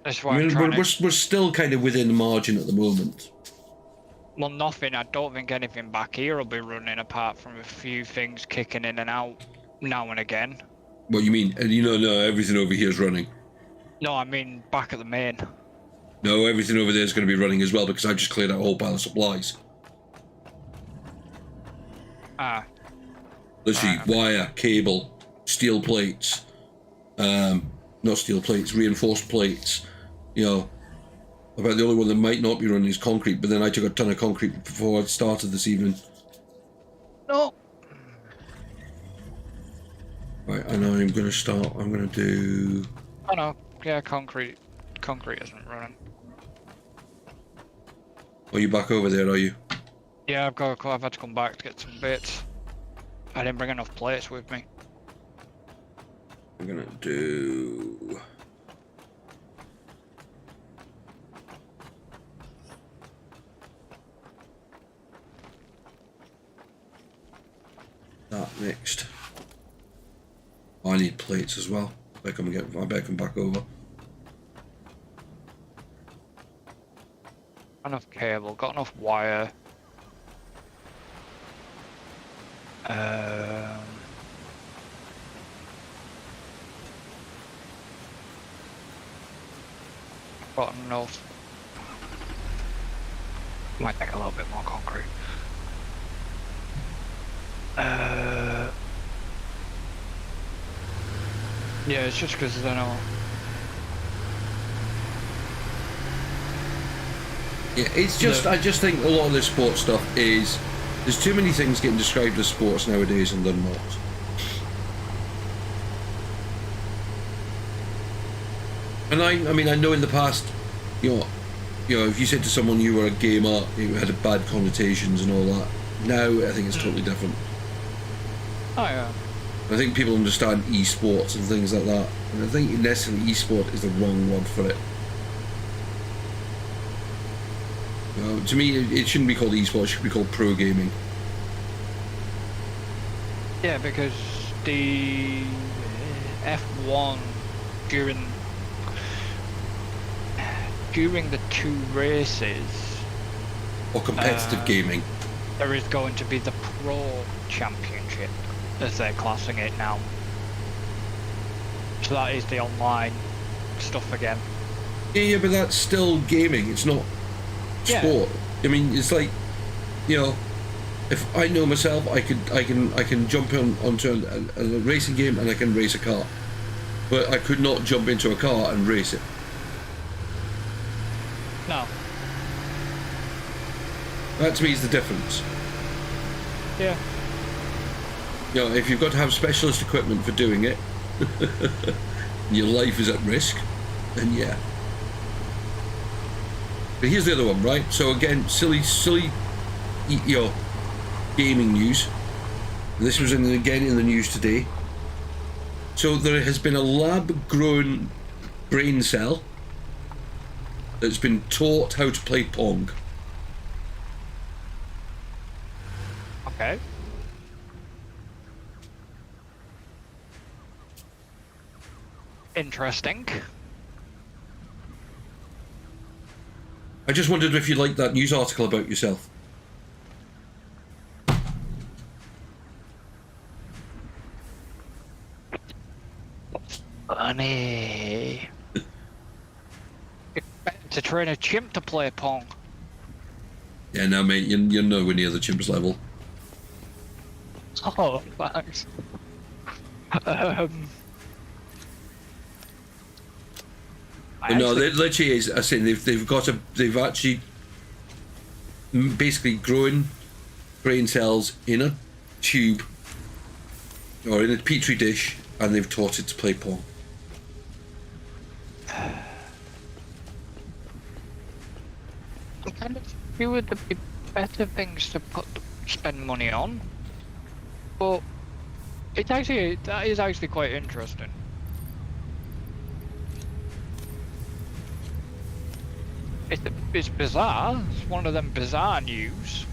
That's I why I'm mean, trying we're to. still kind of within the margin at the moment. Well, nothing. I don't think anything back here will be running apart from a few things kicking in and out now and again. What you mean? And no, everything over here is running. No, I mean back at the main. No, everything over there is going to be running as well because I just cleared out a whole pile of supplies. Ah, Literally, Right, wire, cable, steel plates, not steel plates, reinforced plates. You know, about the only one that might not be running is concrete, but then I took a ton of concrete before I started this evening. no. Right, and I'm going to start, I'm going to do... Oh no. Yeah, concrete isn't running. Are you back over there, are you? Yeah, I've had to come back to get some bits. I didn't bring enough plates with me. I'm going to do... that next. I need plates as well. I better come back over. Enough cable, got enough wire. Got enough. Might take a little bit more concrete. Yeah, it's just because I don't know. Yeah, it's just, No. I just think a lot of this sports stuff is, there's too many things getting described as sports nowadays and they're not. And I mean, I know in the past, you know, if you said to someone you were a gamer, it had bad connotations and all that. Now, I think it's totally different. Oh yeah. I think people understand esports and things like that, and I think necessarily esport is the wrong word for it. To me, it shouldn't be called esports; it should be called pro gaming. Yeah, because the F1 during the 2 races, Or competitive gaming. there is going to be the Pro Championship, as they're classing it now. So that is the online stuff again. Yeah, but that's still gaming. It's not Yeah. sport. I mean, it's like, if I know myself, I can jump onto a racing game and I can race a car, but I could not jump into a car and race it. No. That to me is the difference. Yeah. If you've got to have specialist equipment for doing it, your life is at risk, then yeah. But here's the other one, right? So again, silly, gaming news. This was again in the news today. So there has been a lab-grown brain cell that's been taught how to play Pong. Okay. Interesting. I just wondered if you liked that news article about yourself. Funny. It's better to train a chimp to play Pong. Yeah, no, mate, you're nowhere near the chimp's level. Oh, thanks. No, they literally is. I say they've actually basically grown brain cells in a tube or in a petri dish, and they've taught it to play Pong. I kind of feel would be better things to spend money on, but that is actually quite interesting. It's bizarre. It's one of them bizarre news.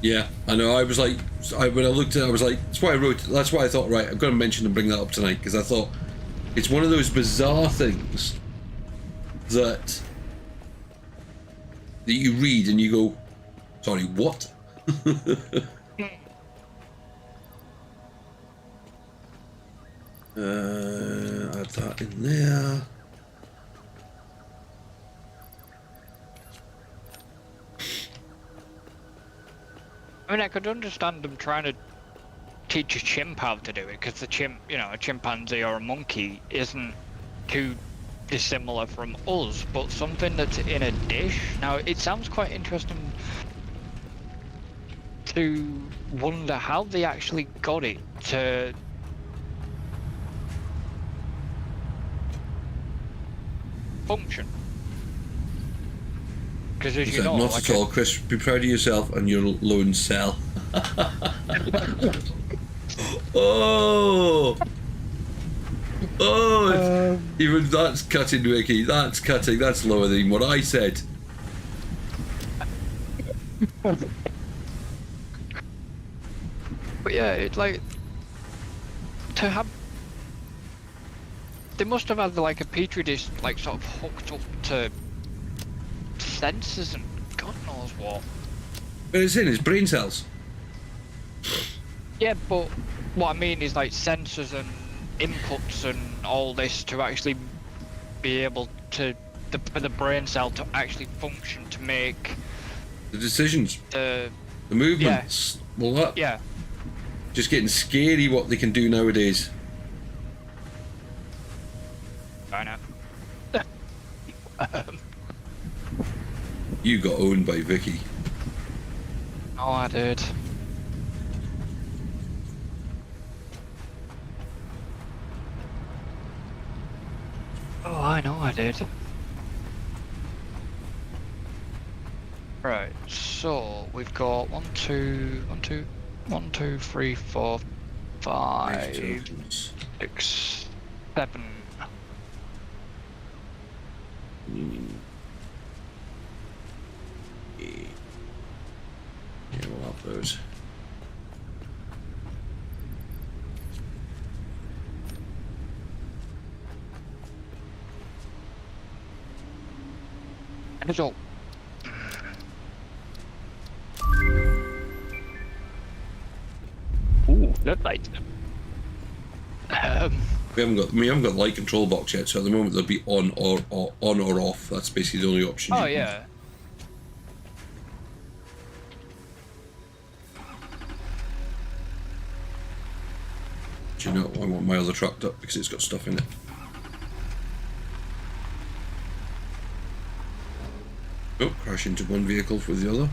Yeah, I know. I was like, when I looked at it, I was like, that's why I wrote. That's why I thought, right, I've got to mention and bring that up tonight, because I thought it's one of those bizarre things that you read and you go, sorry, what? Add that in there. I mean, I could understand them trying to teach a chimp how to do it, because the chimp, a chimpanzee or a monkey isn't too dissimilar from us, but something that's in a dish. Now, it sounds quite interesting to wonder how they actually got it to function. Because as you know, not at all, Chris. Be proud of yourself and your lone cell. Oh, even that's cutting, Ricky. That's cutting. That's lower than what I said. But yeah, it's like to have. They must have had like a petri dish, like sort of hooked up to sensors and God knows what. But it's in his brain cells. Yeah, but what I mean is like sensors and inputs and all this to actually be able to for the brain cell to actually function to make The decisions, the movements, all that. Yeah. Just getting scary what they can do nowadays. I know. You got owned by Vicky. Oh, I did. Oh, I know I did. Right, so we've got 1, 2, 3, 4, 5, 6, 7. Yeah, we'll have those. And it's all. Ooh, that light. We haven't got light control box yet, so at the moment they'll be on or off. That's basically the only option. Oh yeah. Do you know, I want my other truck up because it's got stuff in it. Oh, crash into one vehicle with the other.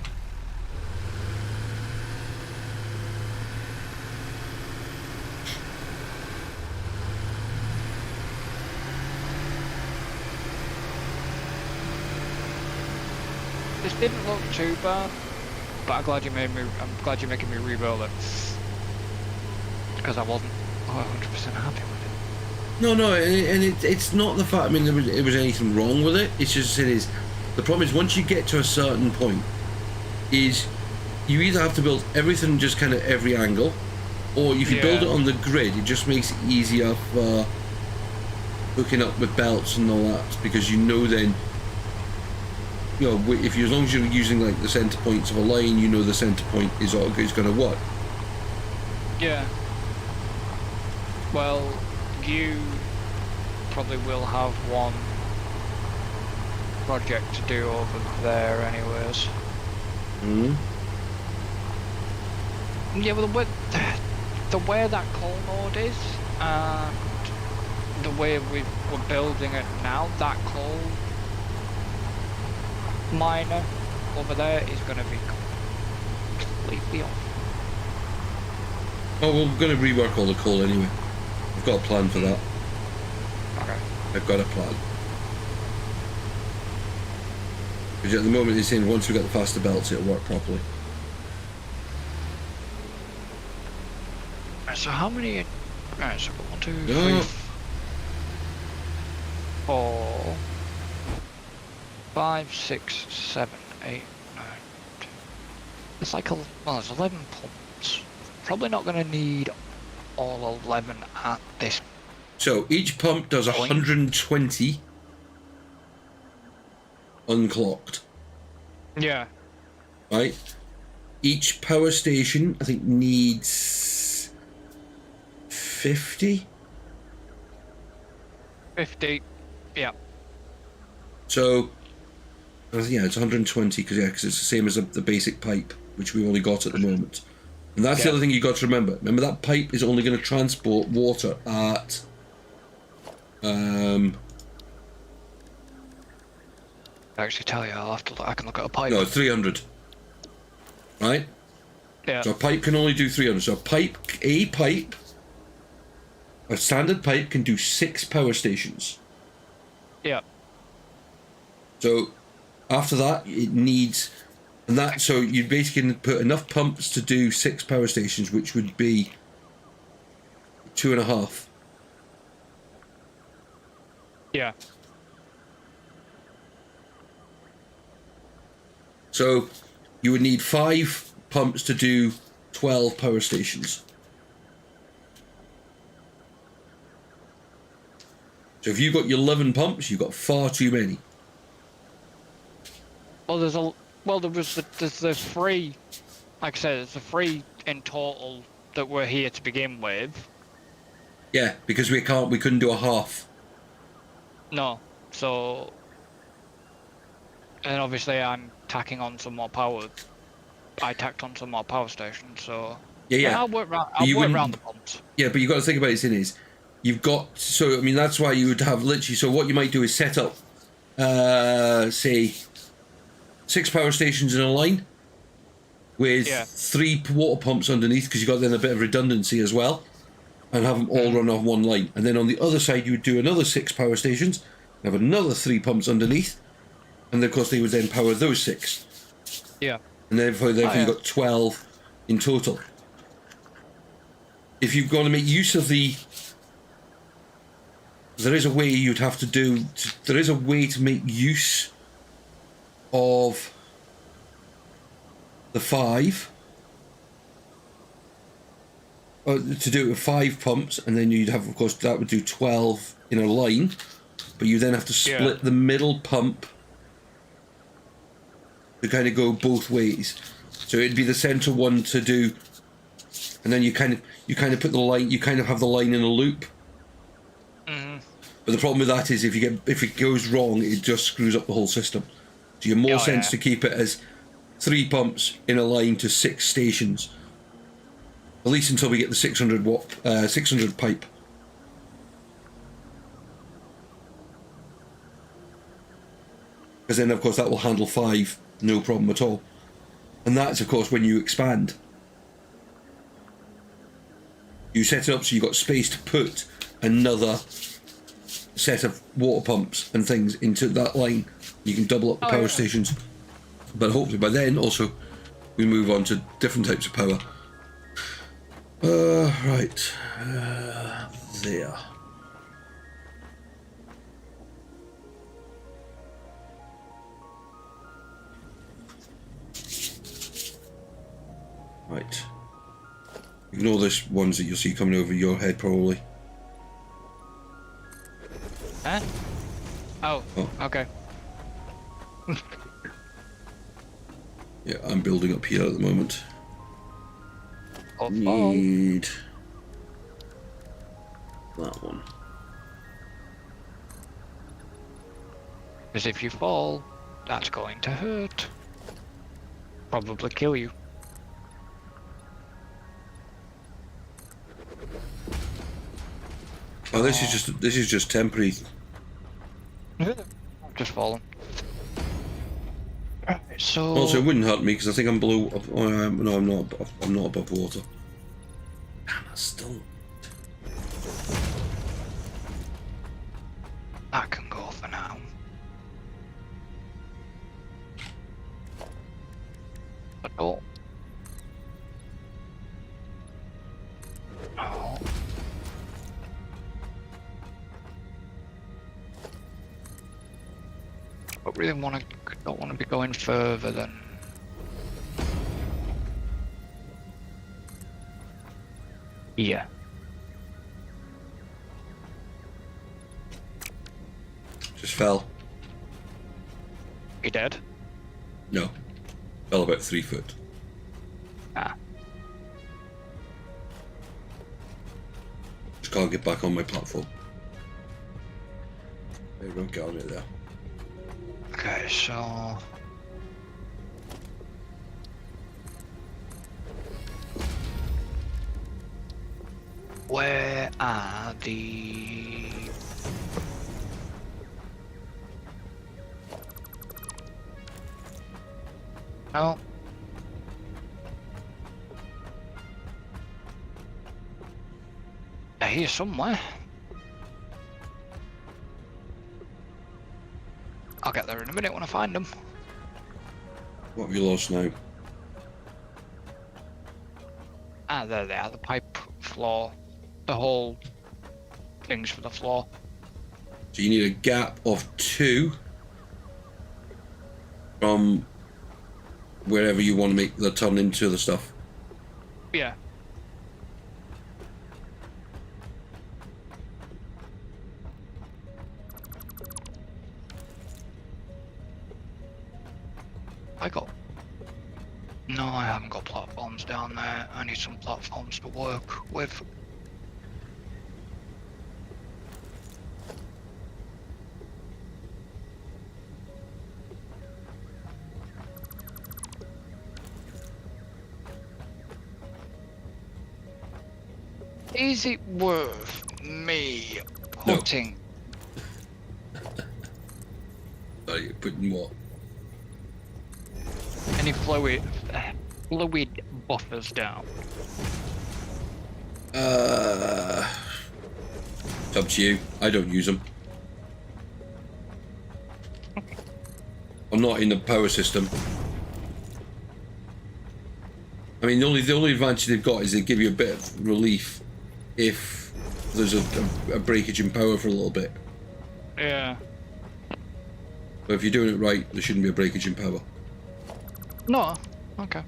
This didn't look too bad, but I'm glad you're making me re-roll it, because I wasn't 100% happy with it. No, and it's not the fact. I mean, there was anything wrong with it. It's just it is. The problem is once you get to a certain point, is you either have to build everything just kind of every angle, or if you build it on the grid, it just makes it easier for hooking up with belts and all that, because you know then. You know, if you, as long as you're using like the center points of a line, you know the center point is going to work. Yeah. Well, you probably will have one project to do over there, anyways. Hmm. Yeah, but the way that coal node is, and the way we're building it now, that coal miner over there is going to be completely off. Oh, we're going to rework all the coal anyway. I've got a plan for that. Okay. I've got a plan. Because at the moment he's saying once we get the faster belts it'll work properly. So how many? Alright, so 1, 2, 3, No. 4, 5, 6, 7, 8, 9. It's like well, there's 11 pumps. Probably not going to need all 11 at this. So each pump does 120 unclocked. Yeah. Right? Each power station I think needs 50. 50. Yeah. So yeah, it's 120 because it's the same as the basic pipe which we've only got at the moment. And that's the other thing you got to remember. Remember that pipe is only going to transport water at I actually tell you, I'll have to. I can look at a pipe. no, 300. Right? Yeah. So a pipe can only do 300. So a standard pipe can do 6 power stations. Yeah. So after that, it needs, and that, so you basically put enough pumps to do 6 power stations, which would be 2.5. Yeah. So you would need 5 pumps to do 12 power stations. So if you've got your 11 pumps, you've got far too many. Well, there's the 3. Like I said, there's the 3 in total that were here to begin with. Yeah, because we couldn't do a half. No. So. And obviously, I'm tacking on some more power. I tacked on some more power stations, so. Yeah. I'll work around the pumps. Yeah, but you got to think about it, is you've got, so I mean that's why you would have literally, so what you might do is set up say 6 power stations in a line with 3 water pumps underneath, because you've got then a bit of redundancy as well, and have them all run off one line. And then on the other side you would do another 6 power stations, have another 3 pumps underneath, and of course they would then power those 6. Yeah. And therefore you've got 12 in total. If you're going to make use of there is a way you'd have to do, there is a way to make use of the 5, to do it with 5 pumps, and then you'd have, of course, that would do 12 in a line, but you then have to split the middle pump to kind of go both ways. So it'd be the centre one to do, and then you kind of put the line, you kind of have the line in a loop. But the problem with that is if it goes wrong, it just screws up the whole system. So you're more sense to keep it as 3 pumps in a line to 6 stations, at least until we get the 600 pipe. Because then, of course, that will handle 5, no problem at all. And that's, of course, when you expand. You set it up so you've got space to put another set of water pumps and things into that line. You can double up the power stations. But hopefully by then, also, we move on to different types of power. Right. There. Right. Ignore those ones that you'll see coming over your head, probably. Huh? Oh. Okay. Yeah, I'm building up here at the moment. Oh. Need that one. Because if you fall, that's going to hurt. Probably kill you. Oh, this is just temporary. Just fallen. Right, so Also, it wouldn't hurt me because I think I'm below. Oh, no, I'm not. I'm not above water. Damn, that's still. that can go for now. But oh. Oh. I really don't want to be going further than. Yeah. Just fell. You dead? No. Fell about 3 foot. Ah. Just can't get back on my platform. There we go, get on it there. Okay, so. Where are the. Oh. They're here somewhere. I'll get there in a minute when I find them. What have you lost now? Ah, there they are, the pipe floor. The whole things for the floor. So you need a gap of 2 from wherever you want to make the turn into the stuff. Yeah. No, I haven't got platforms down there. I need some platforms to work with. Is it worth me putting? Are you putting what? Any fluid buffers down? It's up to you. I don't use them. I'm not in the power system. I mean, the only advantage they've got is they give you a bit of relief if there's a breakage in power for a little bit. Yeah. But if you're doing it right, there shouldn't be a breakage in power. No. Okay.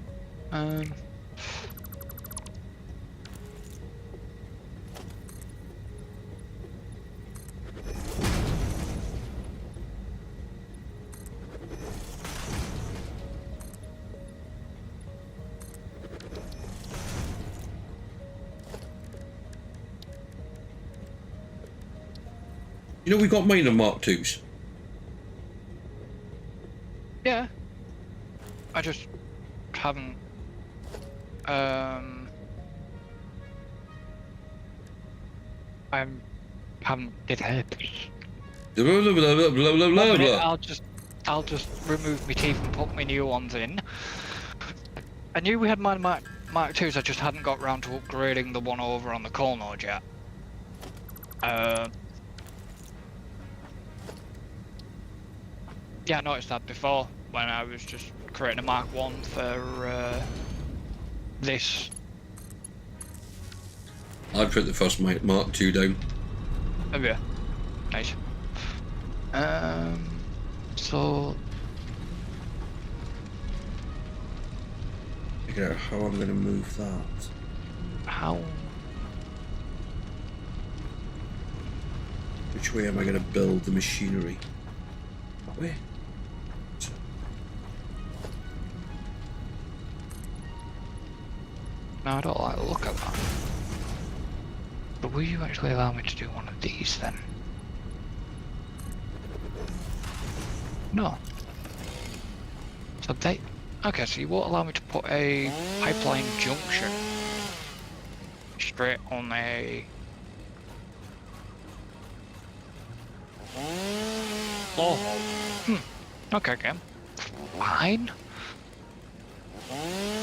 You know, we got minor Mark IIs. Yeah. I just haven't. I haven't did it. Blah, blah, blah, blah, blah, blah, blah. I'll just remove my teeth and put my new ones in. I knew we had my Mark IIs, I just hadn't got round to upgrading the one over on the coal node yet. Yeah, I noticed that before when I was just creating a Mark 1 for this. I put the first Mark II down. Oh yeah, nice. So Figure out how I'm going to move that. how? Which way am I going to build the machinery? That way? No, I don't like the look of that. But will you actually allow me to do one of these then? No. So they... Okay, so you won't allow me to put a pipeline junction straight on a... floor hole. Okay, game. Fine.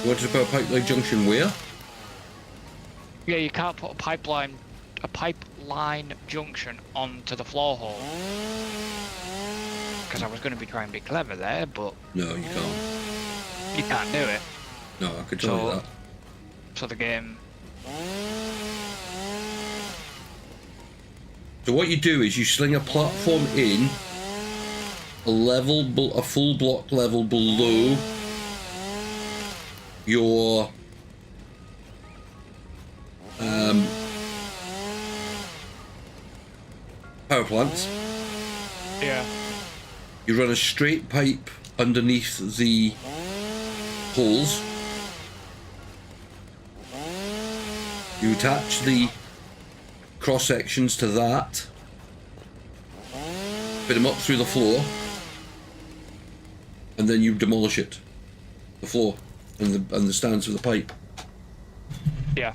What about pipeline junction where? Yeah, you can't put a pipeline junction onto the floor hole. Because I was going to be trying to be clever there, but No, you can't. you can't do it. No, I could tell you that. So the game... So what you do is you sling a platform in a full block level below your power plants. Yeah. You run a straight pipe underneath the holes. You attach the cross sections to that. Fit them up through the floor. And then you demolish it. The floor and the stands of the pipe. Yeah.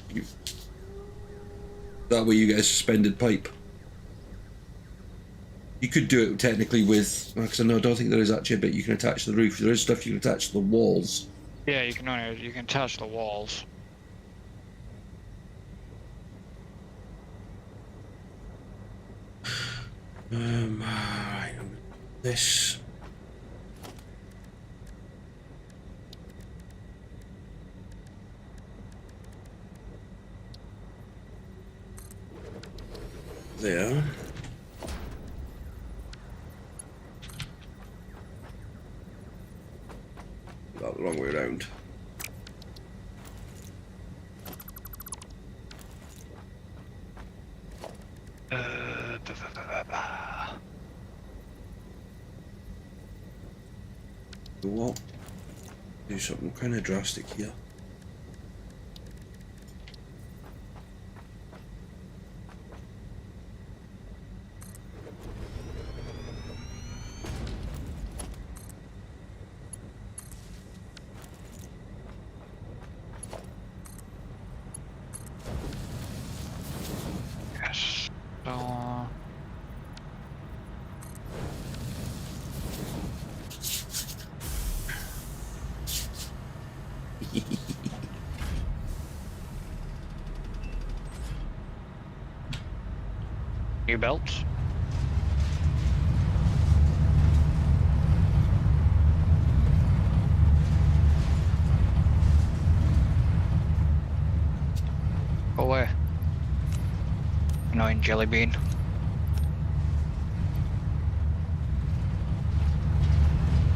That way you get a suspended pipe. You could do it technically with, because I don't think there is actually a bit you can attach to the roof. There is stuff you can attach to the walls. Yeah, you can attach the walls. Right, this. There. About the wrong way around. What? Do something kind of drastic here. Yes. New belts. Go away. Annoying jelly bean.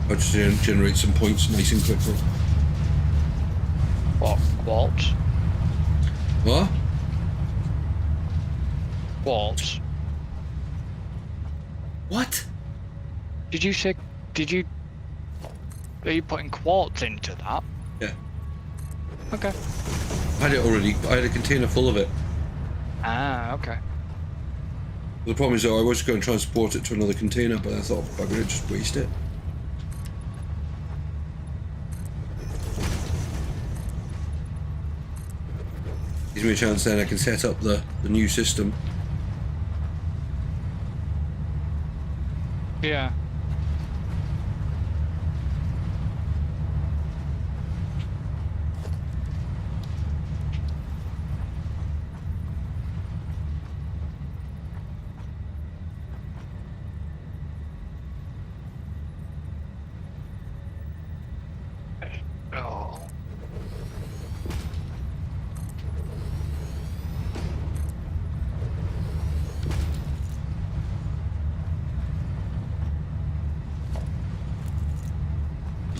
I'll just generate some points nice and quickly. What? Quartz? What? Quartz? What? Did you say... Are you putting quartz into that? Yeah. Okay. I had it already. I had a container full of it. Ah, okay. The problem is though, I was going to transport it to another container, but I thought, bugger it, just waste it. Gives me a chance then I can set up the new system. Yeah. Oh.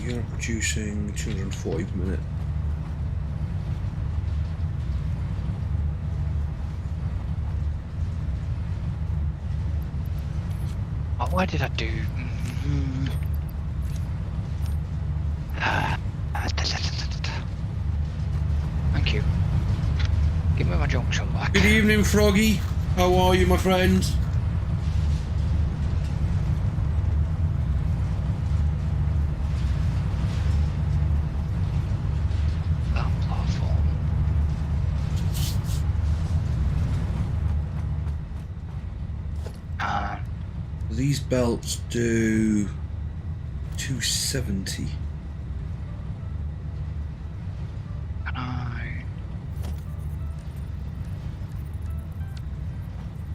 You're producing 240 per minute. Oh, what did I do? Thank you. Give me my junction back. Good evening, Froggy. How are you, my friend? These belts do 270. Can I?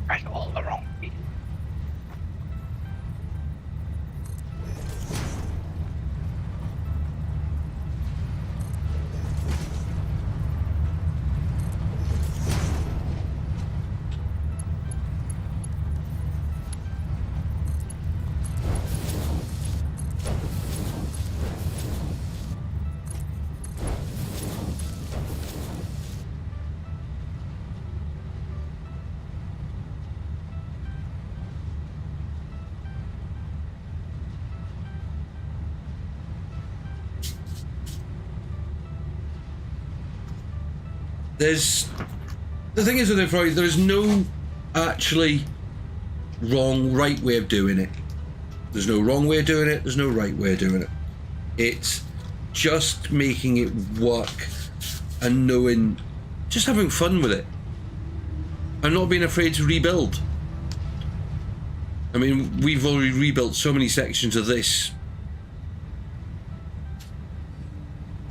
Press all the wrong keys. There's the thing is with it, Freud, there is no actually wrong, right way of doing it. There's no wrong way of doing it. There's no right way of doing it. It's just making it work and knowing, just having fun with it, and not being afraid to rebuild. I mean, we've already rebuilt so many sections of this.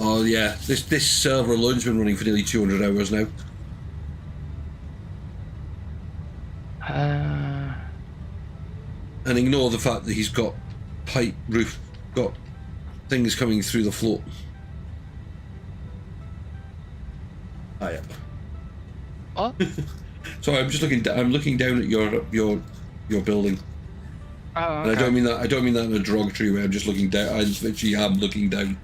Oh yeah, this server alone's been running for nearly 200 hours now. And ignore the fact that he's got pipe roof, got things coming through the floor. Ah, yeah. What? Sorry, I'm just looking. I'm looking down at your building. Oh, okay. And I don't mean that. I don't mean that in a derogatory way. I'm just looking down. I literally am looking down.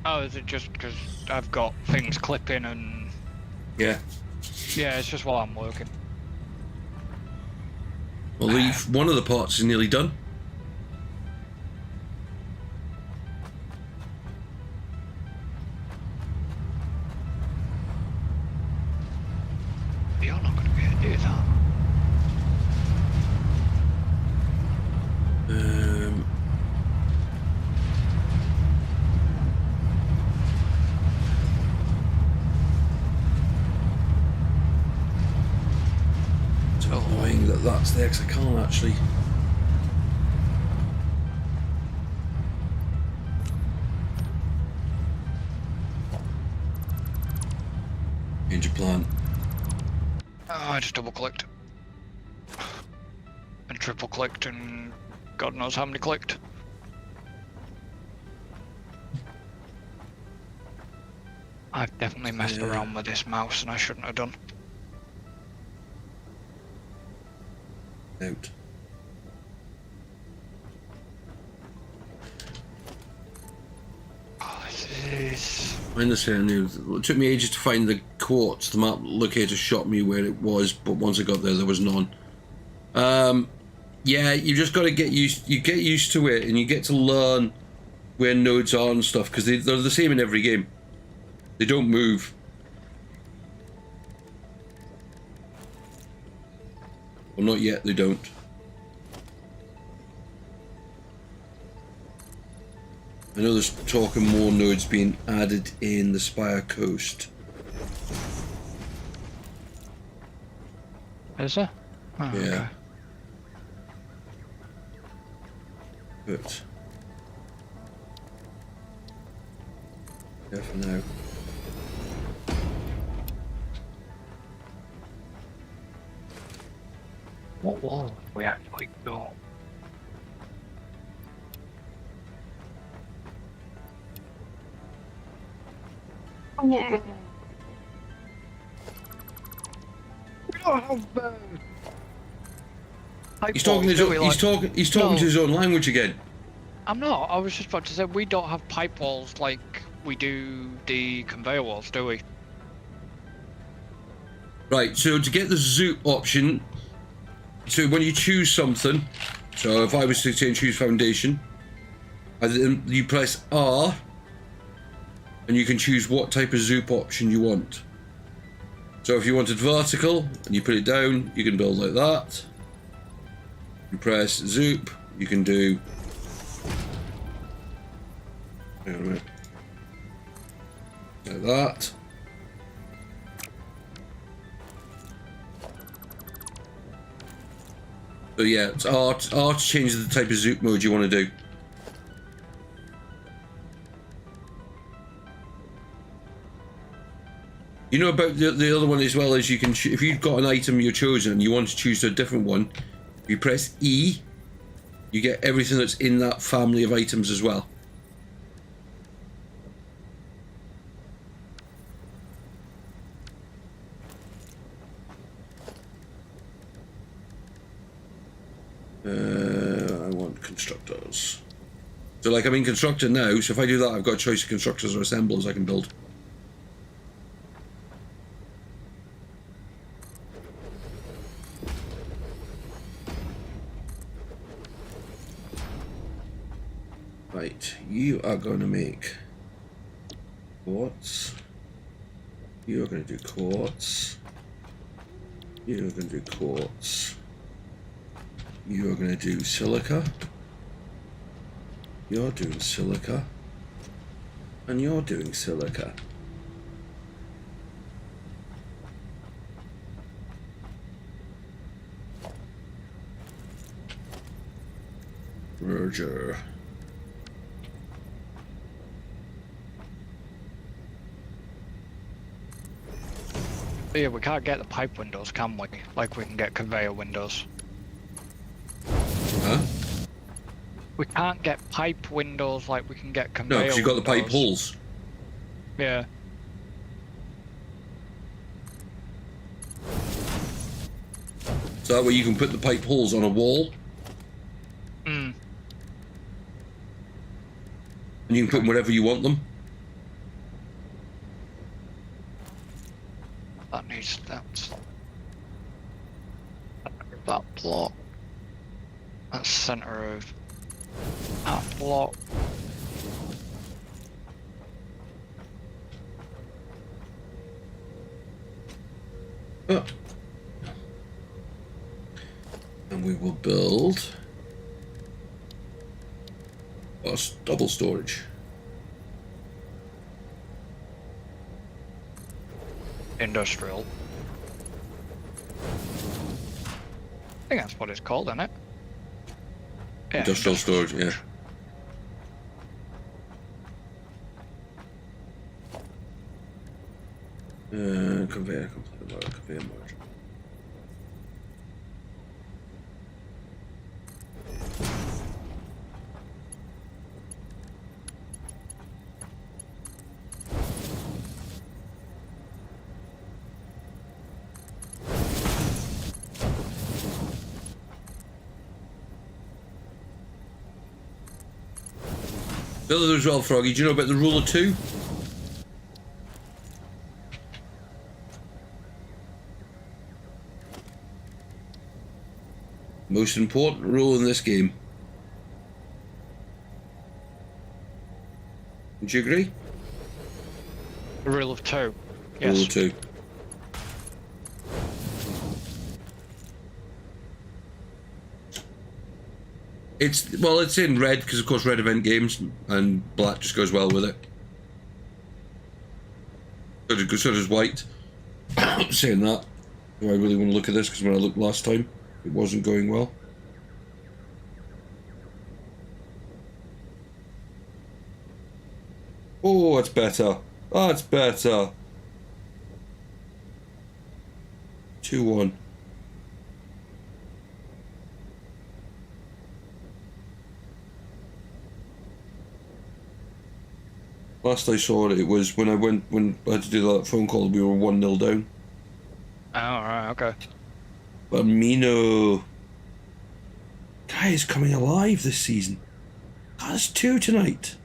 Oh, is it just because I've got things clipping and... Yeah. Yeah, it's just while I'm working. Well, one of the parts is nearly done. You're not going to be able to do that. It's annoying that that's there because I can't actually. Change your plan. Oh, I just double clicked. And triple clicked and God knows how many clicked. I've definitely messed around with this mouse and I shouldn't have done. Out. Oh, this is... I understand. It took me ages to find the quartz. The map locator shot me where it was, but once I got there was none. Yeah, you just got to get used. You get used to it, and you get to learn where nodes are and stuff because they're the same in every game. They don't move. Well, not yet. They don't. I know there's talk of more nodes being added in the Spire Coast. Is there? Oh, Yeah. okay. But yeah, for now. What wall we actually go? Yeah. We don't have He's talking his own, he's talking No. to his own language again. I'm not. I was just about to say we don't have pipe walls like we do the conveyor walls, do we? Right, so to get the zoop option, so when you choose something, so if I was to say choose foundation, you press R and you can choose what type of zoop option you want. So if you wanted vertical and you put it down, you can build like that. You press zoop, you can do, hang on a minute, like that. So yeah, it's R to change the type of zoop mode you want to do. You know about the other one as well, is you can, if you've got an item you're chosen and you want to choose a different one, you press E, you get everything that's in that family of items as well. I want constructors. So like I'm in constructor now, so if I do that, I've got a choice of constructors or assemblers I can build. Right, you are going to make quartz. You're going to do quartz. You're going to do quartz. You're going to do silica. You're doing silica. And you're doing silica. Roger. Yeah, we can't get the pipe windows, can we? Like we can get conveyor windows. Huh? We can't get pipe windows like we can get No, conveyor because you've got the pipe windows. holes. Yeah. So that way you can put the pipe holes on a wall. Mm. And you can put them wherever you want them. That needs that block. That's center of that block. Oh. And we will build double storage. Industrial. I think that's what it's called, isn't it? Yeah, Industrial storage, yeah. Conveyor merge. The other as well, Froggy, do you know about the rule of two? Most important rule in this game. Would you agree? The rule of two. Yes. Rule of two. It's in red because of course red event games, and black just goes well with it. So does white. Saying that, do I really want to look at this? Because when I looked last time, it wasn't going well. Oh, it's better. Oh, it's better. 2-1. Last I saw it was when I had to do that phone call, we were 1-0 down. Oh, right, okay. But Mino, guy is coming alive this season. That's 2 tonight.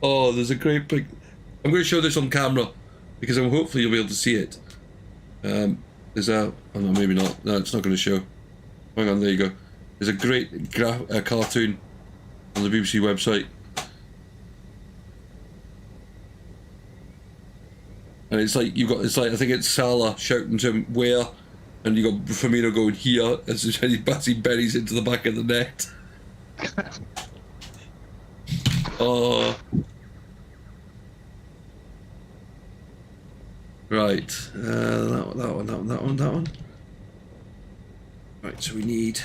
Oh, there's a great pic. I'm going to show this on camera because hopefully you'll be able to see it. There's a, oh no, maybe not. No, it's not going to show. Hang on, there you go. There's a great cartoon on the BBC website. And it's like, I think it's Salah shouting to him, where? And you got Firmino going here as he buries into the back of the net. Oh. Right. That one. Right. So we need.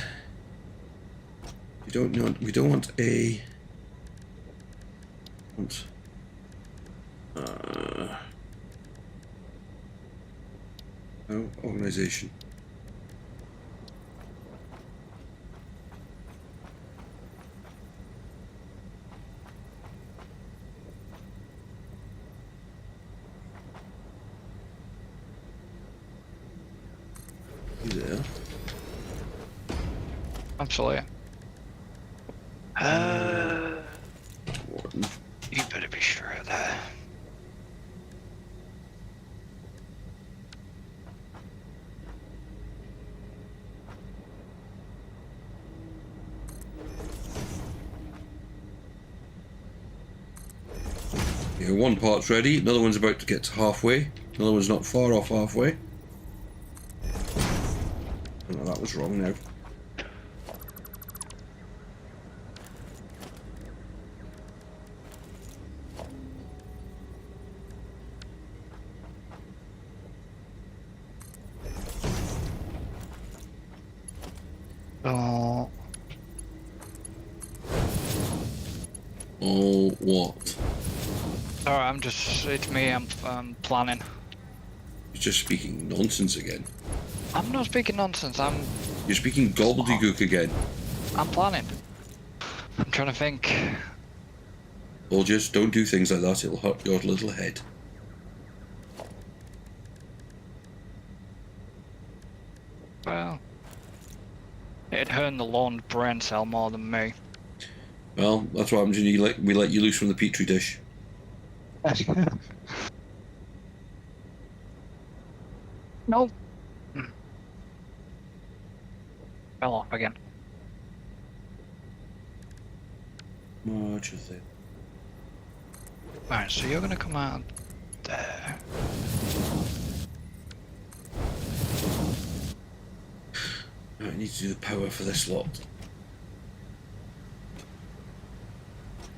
We don't want a. Want. No organization. You there? Absolutely. Warden. You better be sure of that. Yeah, one part's ready, another one's about to get to halfway, another one's not far off halfway. Oh, that was wrong now. Oh, Oh, what? alright, it's me, I'm planning. You're just speaking nonsense again. I'm not speaking nonsense, You're speaking gobbledygook again. I'm planning. I'm trying to think. Well, just don't do things like that, it'll hurt your little head. Well, it'd hurt the lone brain cell more than me. Well, that's what happens when we let you loose from the petri dish. No. Fell off again. Much of it. Alright, so you're gonna come out there. I need to do the power for this lot.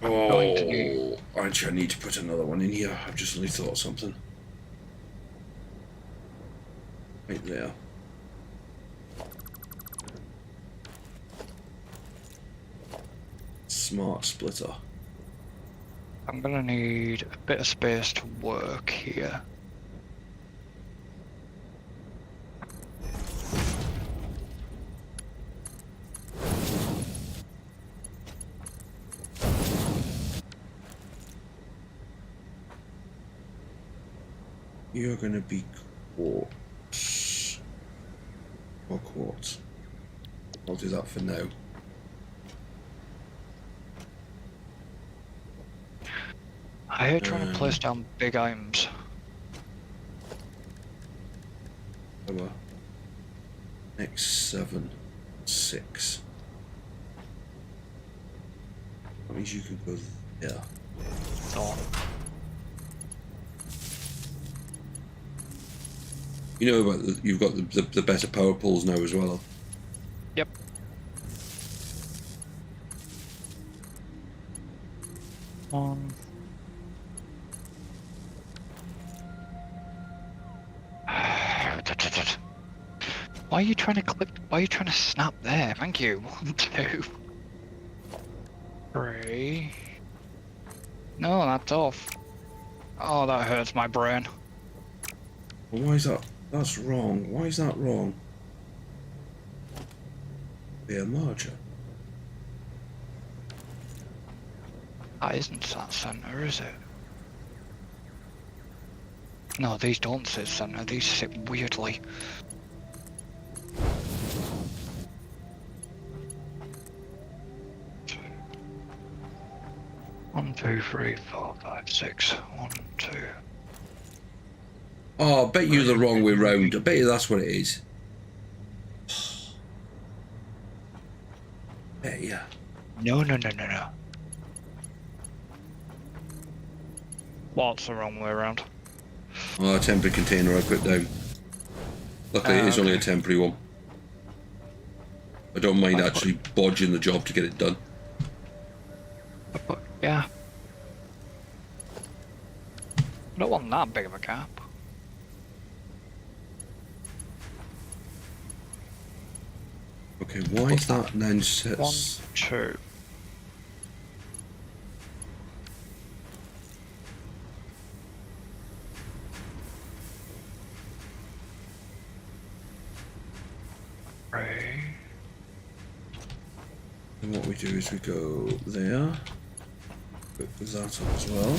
going to Oh, do- actually, I need to put another one in here. I've just only thought of something. Right there. Smart splitter. I'm gonna need a bit of space to work here. You're gonna be quartz. Or quartz. I'll do that for now. I hate trying to place down big items. Power. Next 7, 6. That means you can go there. Oh, You know about you've got the better power poles now as well. yep. Why are you trying to click? Why are you trying to snap there? Thank you. 1, 2, 3. No, that's off. Oh, that hurts my brain. Well, why is that? That's wrong. Why is that wrong? Be a merger. That isn't that center, is it? No, these don't sit center. These sit weirdly. One, 2, 3, 4, 5, 6. 1, 2. Oh, I bet you the wrong way round. I bet you that's what it is. Bet ya. No. What's the wrong way around? Oh, a temporary container I put down. Luckily, it is only a temporary one. I don't mind actually bodging the job to get it done. Yeah, I don't want that big of a gap. Okay, why is that now 1, sits? 2. And what we do is we go there, put that up as well.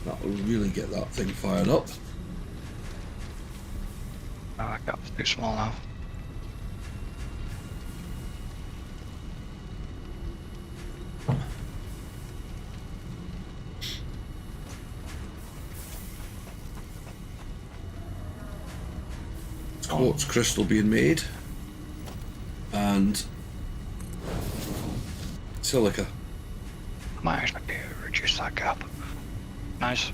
That will really get that thing fired up. Oh, that gap's too small now. Quartz crystal being made. And silica. Might actually be able to reduce that gap. Nice.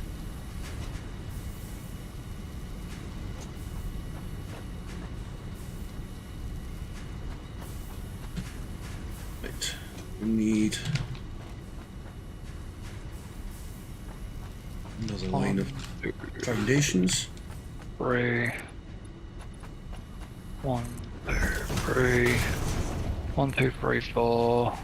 Right. We need another line of foundations. 3. 1, 2, 3. 1, 2, 3, 4.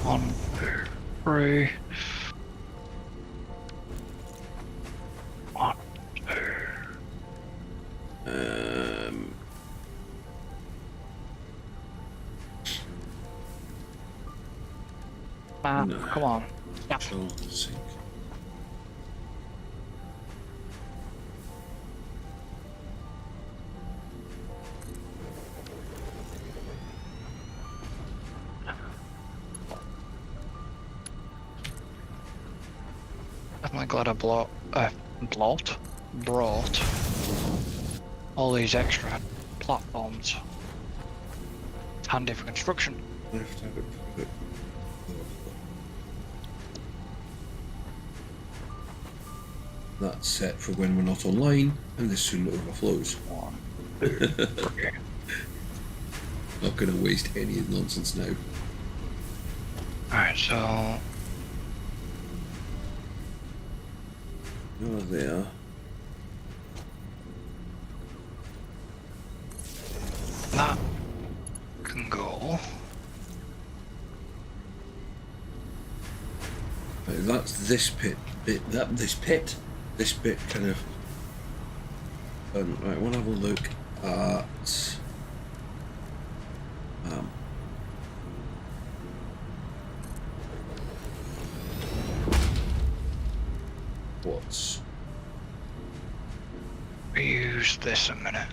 One, 2, 3. 1, 2. No. Come on. Yeah. Shall sink. I'm glad I brought all these extra platforms. It's handy for construction. Left, have it, put it. That's set for when we're not online, and this soon overflows. 1, 2, 3. Not going to waste any nonsense now. Alright, so Oh, there. that can go. Right, that's this pit. This bit kind of. Right, I want to have a look at. What's. Use this a minute.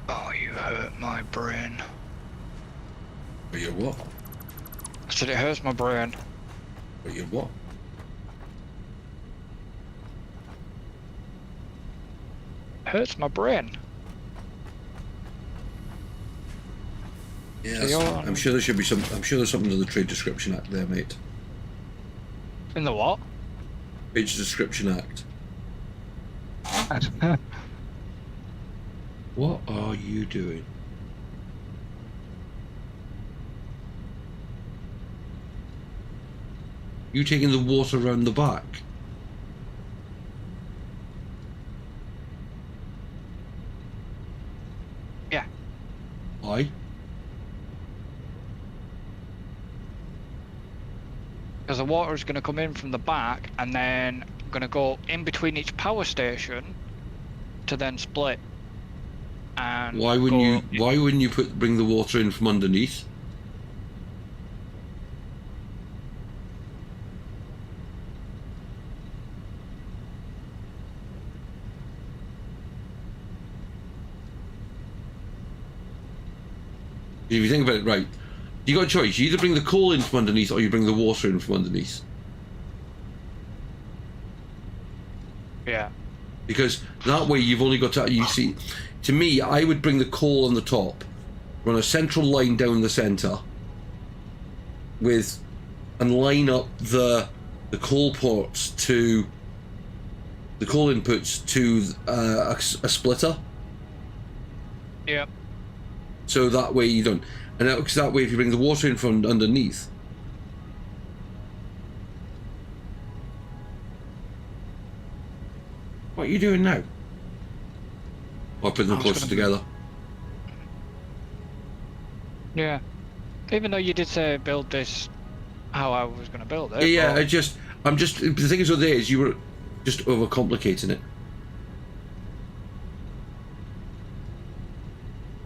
Oh, you hurt my brain. But you're what? I said it hurts my brain. But you're what? Hurts my brain. Yeah, So you're on- I'm sure there should be some. I'm sure there's something to the Trade Description Act there, mate. In the what? Trade Description Act. What are you doing? You taking the water around the back? Yeah. Why? Because the water is going to come in from the back and then going to go in between each power station to then split. And Why wouldn't you? Why wouldn't you bring the water in from underneath? If you think about it, right, you got a choice. You either bring the coal in from underneath, or you bring the water in from underneath. Yeah. Because that way you've only got to. You see, to me, I would bring the coal on the top, run a central line down the centre, and line up the the coal ports to the coal inputs to a splitter. Yep. So that way you don't, and that way if you bring the water in from underneath. What are you doing now? Or putting them closer together. Yeah. Even though you did say build this how I was going to build it. Yeah, but... the thing is with it is you were just overcomplicating it.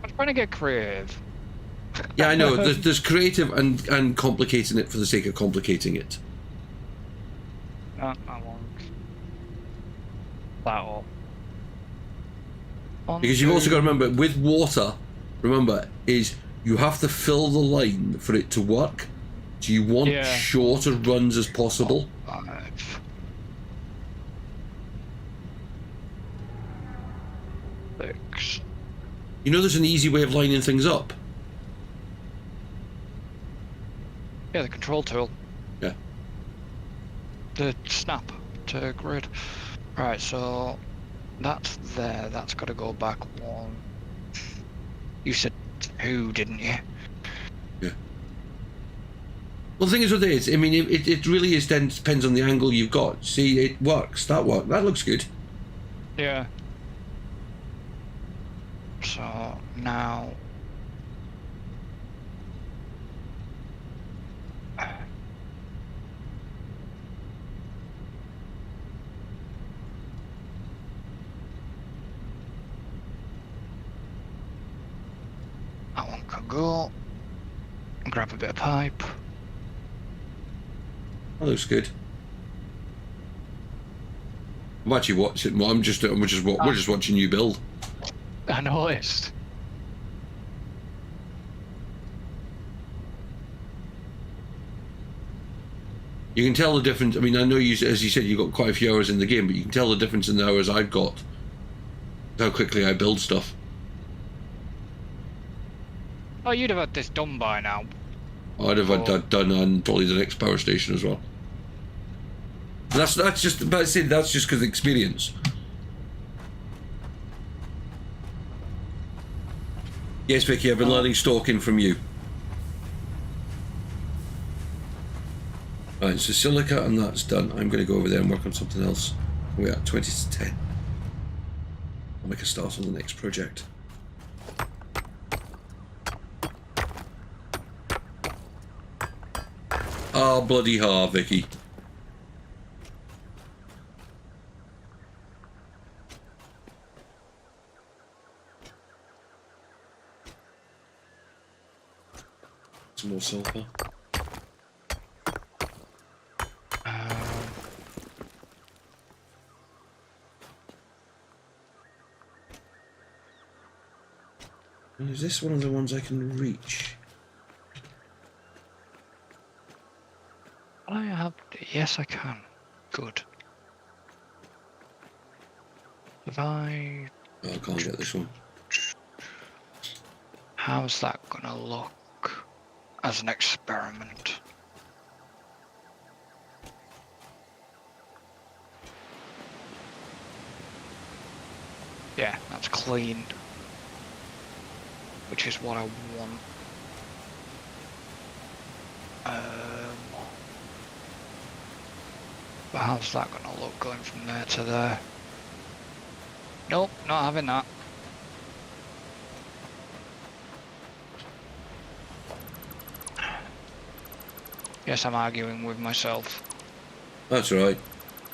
I'm trying to get creative. Yeah, I know. There's creative and complicating it for the sake of complicating it. No, I won't. That all. Because you've also got to remember, with water, is you have to fill the line for it to work. So you want shorter runs as possible. 5. 6. You know there's an easy way of lining things up. Yeah, the control tool. Yeah. The snap to grid. Right, so that's there. That's got to go back 1. You said 2, didn't you? Yeah. Well, the thing is with this, I mean, it really is then depends on the angle you've got. See, it works. That looks good. Yeah. So now. That one can go. Grab a bit of pipe. That looks good. I'm actually watching. Well, we're just watching you build. I noticed. You can tell the difference. I mean, I know you, as you said, you got quite a few hours in the game, but you can tell the difference in the hours I've got. How quickly I build stuff. Oh, you'd have had this done by now. I'd have had that done on probably the next power station as well. That's just, but I said that's just because of experience. Yes, Vicky, I've been learning stalking from you. Right, so silica and that's done. I'm going to go over there and work on something else. We're at 20 to 10. I'll make a start on the next project. Ah, bloody hard, Vicky. Some more sulfur. And is this one of the ones I can reach? I have. Yes, I can. Good. If I. Oh, I can't get this one. How's that gonna look as an experiment? Yeah, that's clean. Which is what I want. But how's that gonna look going from there to there? Nope, not having that. Yes, I'm arguing with myself. That's right.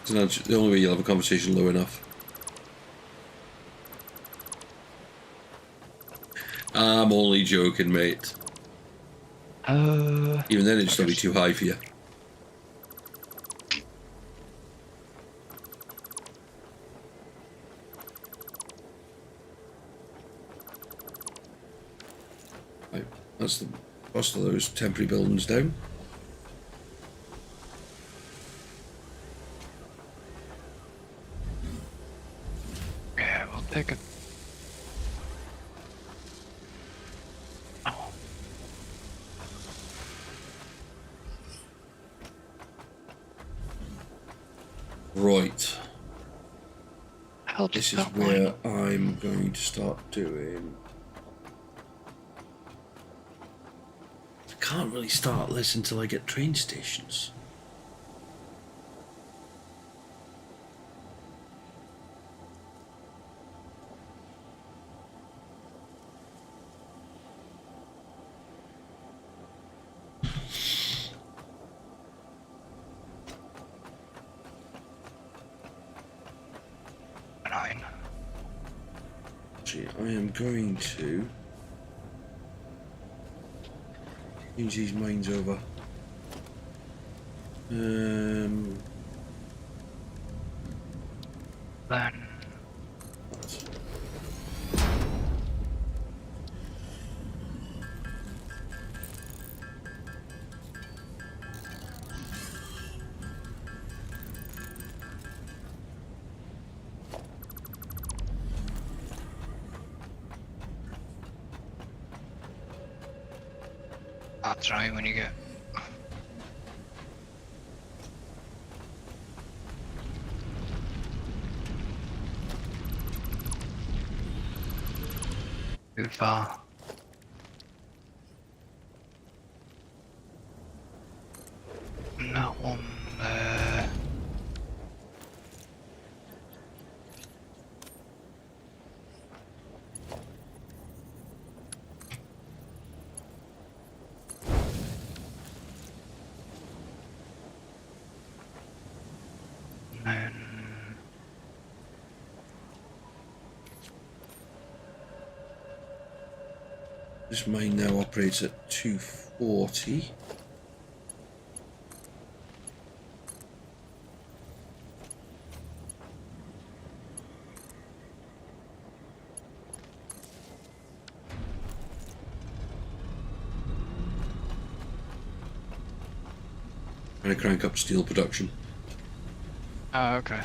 It's the only way you'll have a conversation low enough. I'm only joking, mate. Even then, it'd still be too high for you. Right, that's the first of those temporary buildings down. Yeah, we'll take it. Right. Hell, This just is that line where up. I'm going to start doing. I can't really start this until I get train stations. Nine. Actually, I am going to change these mines over. Then that's right when you get. Too far. And that one there. And then This mine now operates at 240. Trying to crank up steel production. oh, okay.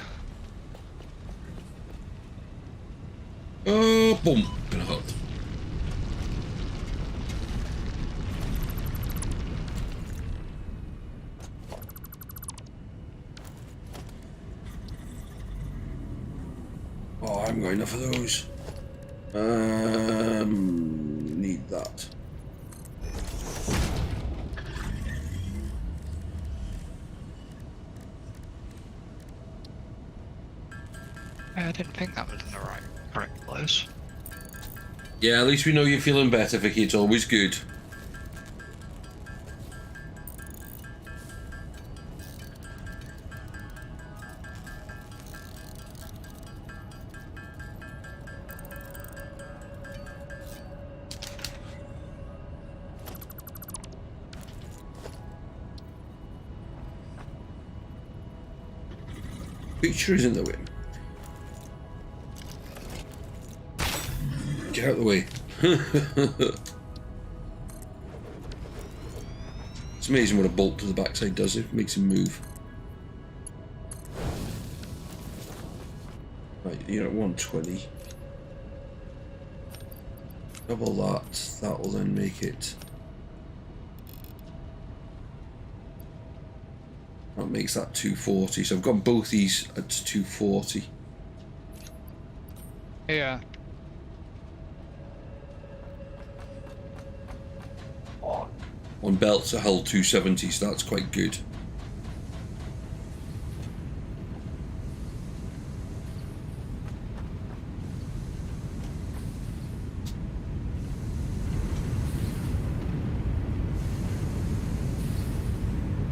Oh, boom! Gonna hurt. Oh, I haven't got enough of those. Need that. I didn't think that was in the correct place. Yeah, at least we know you're feeling better, Vicky. It's always good. Picture is in the way. Get out of the way. It's amazing what a bolt to the backside does. It makes him move. Right, you're at 120. Double that. That will then make it. That makes that 240. So I've got both these at 240. Yeah. On belts are held 270, so that's quite good.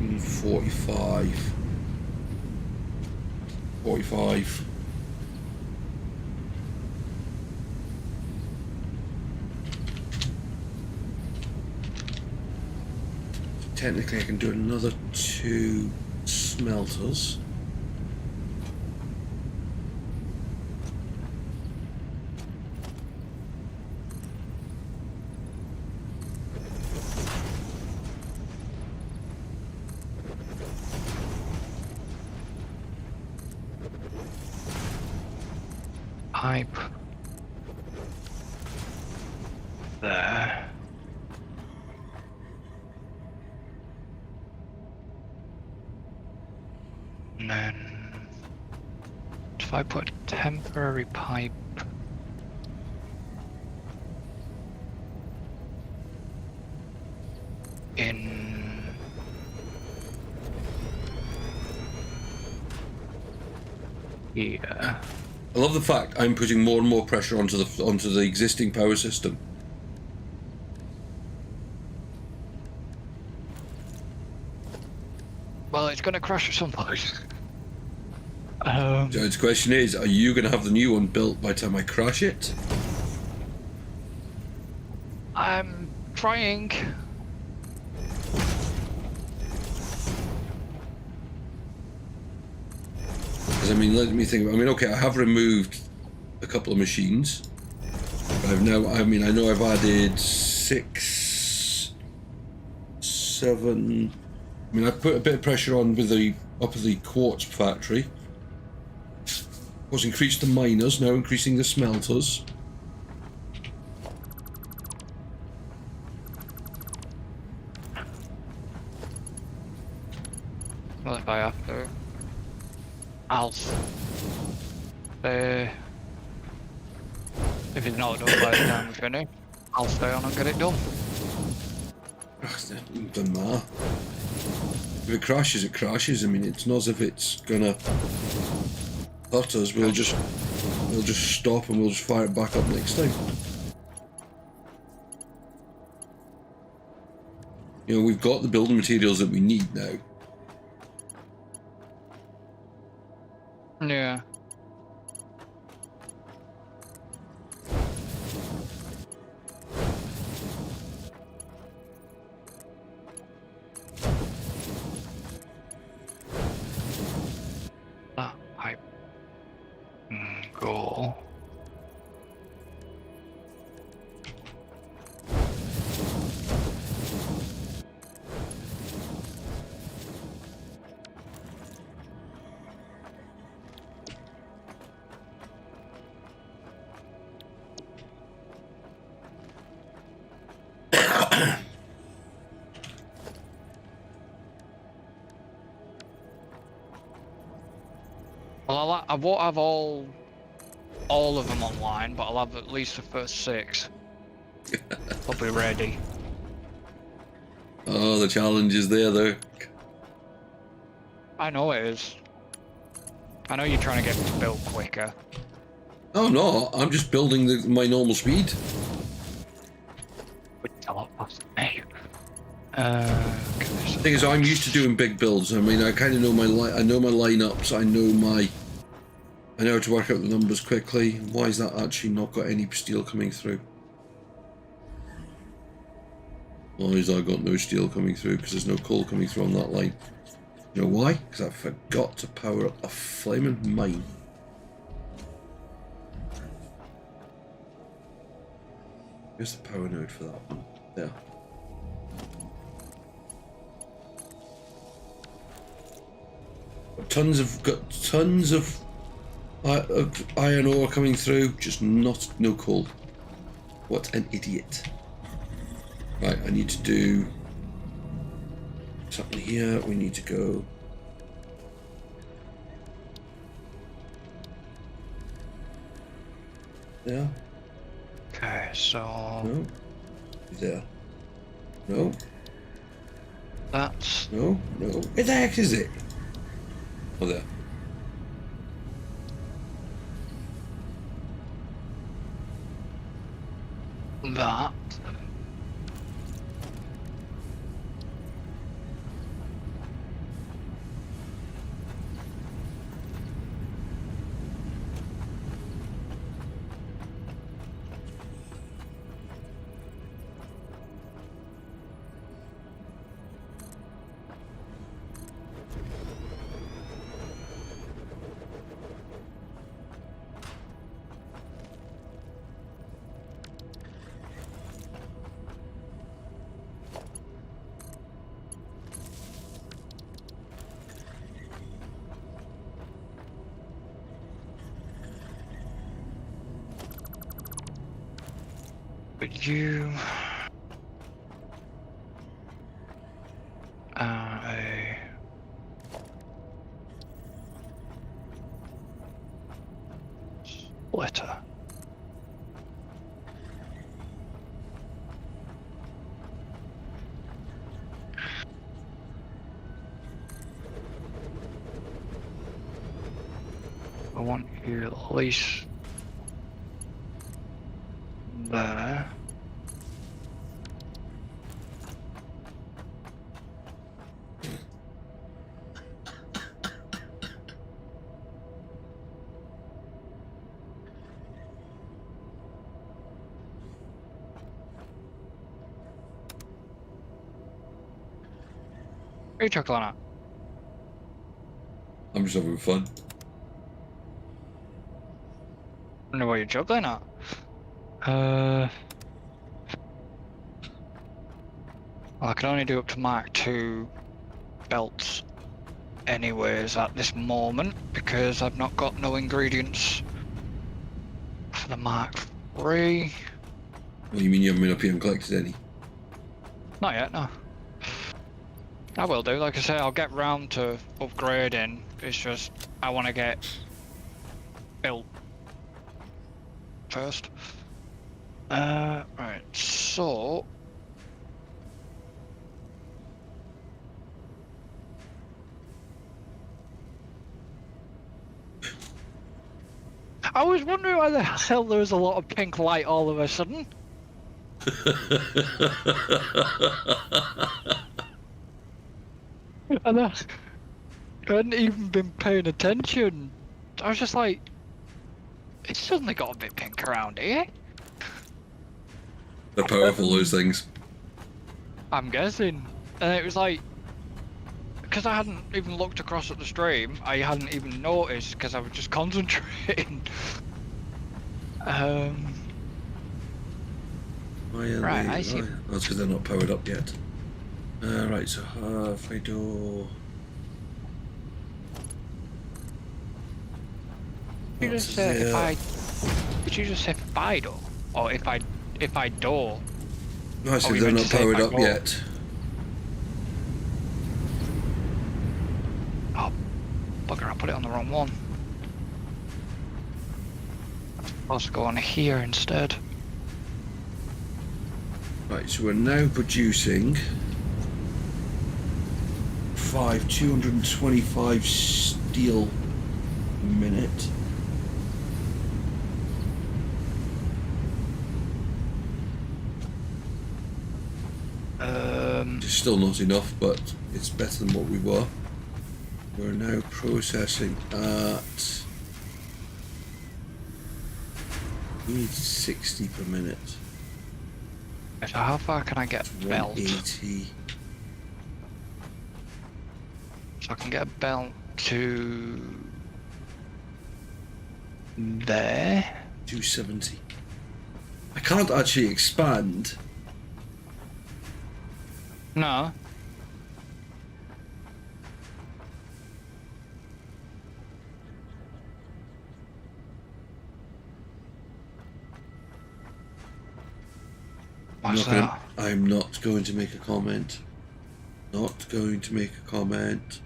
We need 45. 45. Technically I can do another 2 smelters. Pipe. There. And then if I put a temporary pipe in... here. I love the fact I'm putting more and more pressure onto the existing power system. Well, it's going to crash at some point. So the question is, are you going to have the new one built by the time I crash it? I'm trying. Because I mean, let me think. I mean, okay, I have removed a couple of machines. I've now. I mean, I know I've added 6, 7. I mean, I've put a bit of pressure on with the up of the quartz factory. Of course, increased the miners, now increasing the smelters. Well, if I have to, I'll stay. If it's not done by the time we finish, I'll stay on and get it done. Ugh, doesn't matter. If it crashes, it crashes. I mean, it's not as if it's gonna hurt us. We'll just stop and we'll just fire it back up next time. You know, we've got the building materials that we need now. Yeah. That pipe. Go. Well, I won't have all of them online, but I'll have at least the first 6. I'll be ready. Oh, the challenge is there, though. I know it is. I know you're trying to get me to build quicker. Oh no, I'm just building my normal speed. It's a lot faster than me. The thing is, I'm used to doing big builds. I mean, I kind of know my lineups. I know how to work out the numbers quickly. Why is that actually not got any steel coming through? Why is I got no steel coming through? Because there's no coal coming through on that line. You know why? Because I forgot to power up a flaming mine. Here's the power node for that one. There. Got tons of iron ore coming through, just no coal. What an idiot. Right, I need to do something here. We need to go there. Okay, so No. There. No. that's No. Where the heck is it? Oh, there. that. But you are a you at least there. What are you chuckling at? I'm just having fun. I don't know what you're juggling at. Well, I can only do up to Mark 2 belts anyways at this moment because I've not got no ingredients for the Mark 3. What do you mean you haven't been up here and collected any? Not yet, no. I will do, like I say, I'll get round to upgrading. It's just, I want to get built first. Right, so... I was wondering why the hell there was a lot of pink light all of a sudden. And I hadn't even been paying attention. I was just like, it's suddenly got a bit pink around here. They're powerful, those things. I'm guessing. And it was like, because I hadn't even looked across at the stream, I hadn't even noticed because I was just concentrating. Why are Right, they? I see. That's because they're not powered up yet. Right, so if I do... Did you just say if I... Did you just say if I do? Or if I do? No, I said you they're meant not to say if powered I up go? yet. Oh, bugger, I put it on the wrong one. I'm supposed to go on here instead. Right, so we're now producing 225 steel a minute. It's still not enough, but it's better than what we were. We're now processing at... We need 60 per minute. So how far can I get a belt? 180. So I can get a belt to... there? 270. I can't actually expand. No. What's that? I'm not going to make a comment. Not going to make a comment.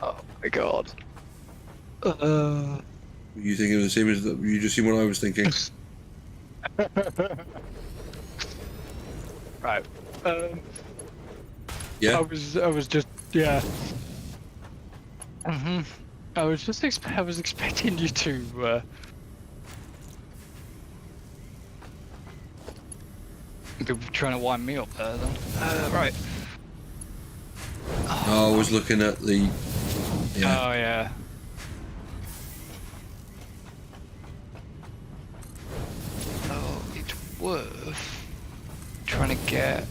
Oh my god. Were you thinking of the same as you just seen what I was thinking? Right. Yeah. I was just, yeah. I was just I was expecting you to be trying to wind me up there then. Right. I was looking at the... Yeah. Oh yeah. Oh, it's worth trying to get...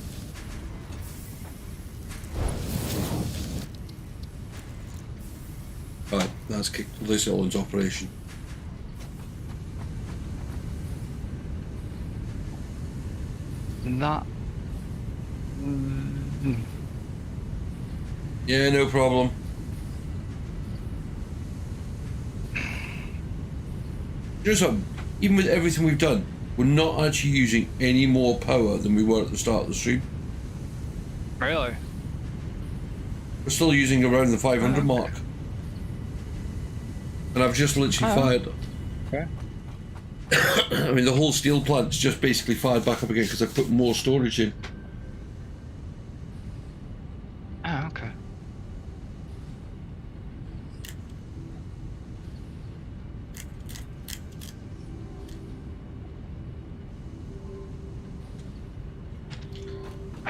Right, that's kicked this all into operation. that... Yeah, no problem. Just something. even with everything we've done, we're not actually using any more power than we were at the start of the stream. Really? We're still using around the 500 mark. And I've just literally fired... Okay. I mean, the whole steel plant's just basically fired back up again because I put more storage in. Oh, okay.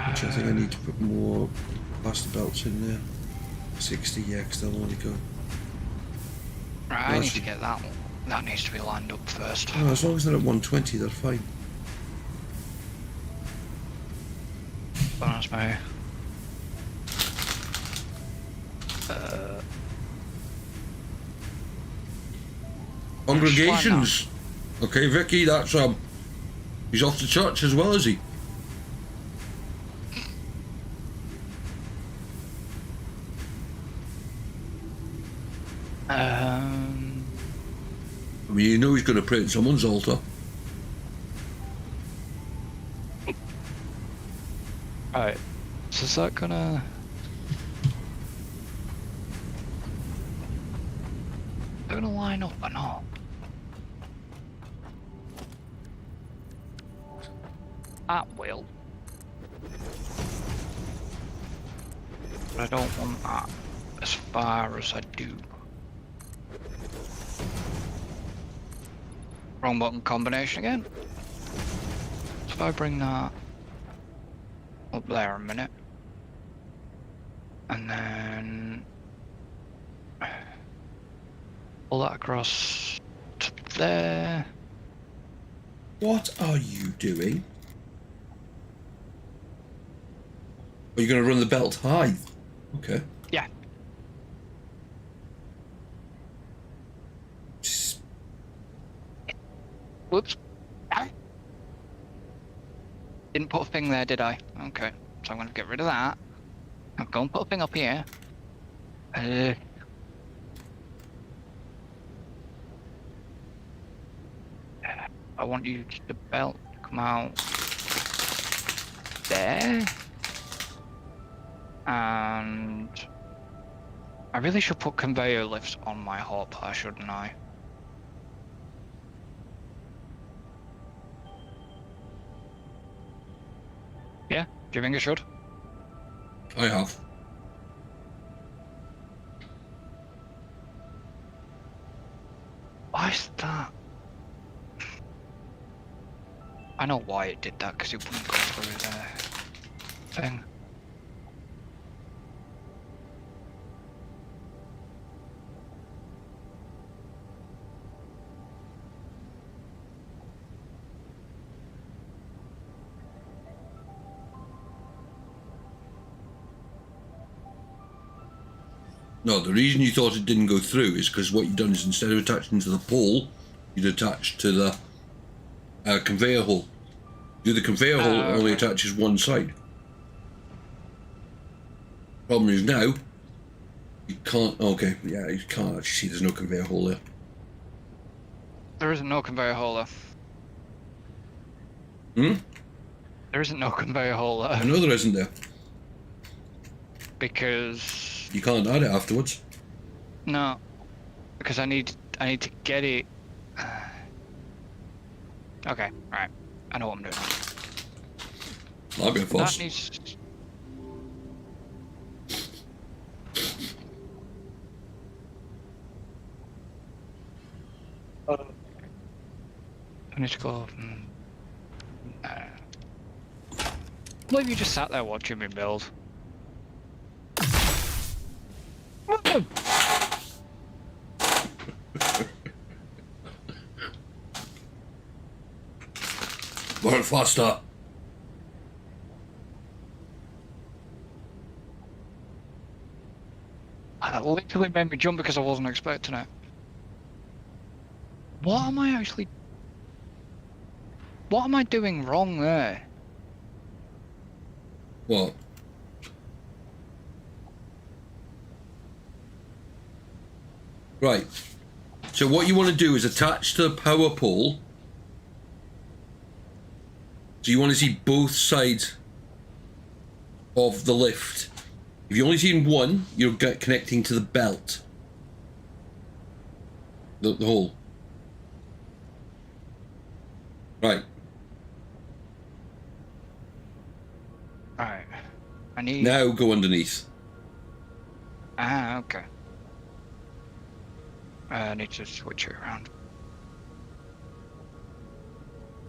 Which I think I need to put more plastic belts in there. 60, yeah, because they'll only go... Right, I need to get that one. That needs to be lined up first. Oh, as long as they're at 120, they're fine. That's me. Congregations. Okay, Vicky, that's he's off to church as well, is he? I mean, you know he's going to pray at someone's altar. Right. So is that gonna... They're gonna line up or not? At will. But I don't want that as far as I do. Wrong button combination again. So if I bring that up there a minute, and then pull that across to there. What are you doing? Are you going to run the belt high? Okay. Yeah. Whoops. Didn't put a thing there, did I? Okay. So I'm going to get rid of that. I'm going to put a thing up here. I want you to the belt to come out there. And I really should put conveyor lifts on my hopper, shouldn't I? Yeah? Do you think I should? I have. Why is that? I know why it did that, because it wouldn't go through the thing. No, the reason you thought it didn't go through is because what you've done is instead of attaching to the pole, you'd attach to the conveyor hole. The conveyor hole only attaches one side. Problem is now, you can't, okay, yeah, you can't actually see there's no conveyor hole there. There isn't no conveyor hole there. Hmm? There isn't no conveyor hole there. I know there isn't there. Because... You can't add it afterwards. No. Because I need to get it... Okay, right. I know what I'm doing. That'd be a fuss. That needs... I need to go... What if you just sat there watching me build? Work faster. That literally made me jump because I wasn't expecting it. What am I actually... What am I doing wrong there? What? Right. So what you want to do is attach to the power pole So you want to see both sides of the lift. If you only seen one, you're connecting to the belt. The hole. Right. Right. I need... Now go underneath. Ah, okay. I need to switch it around.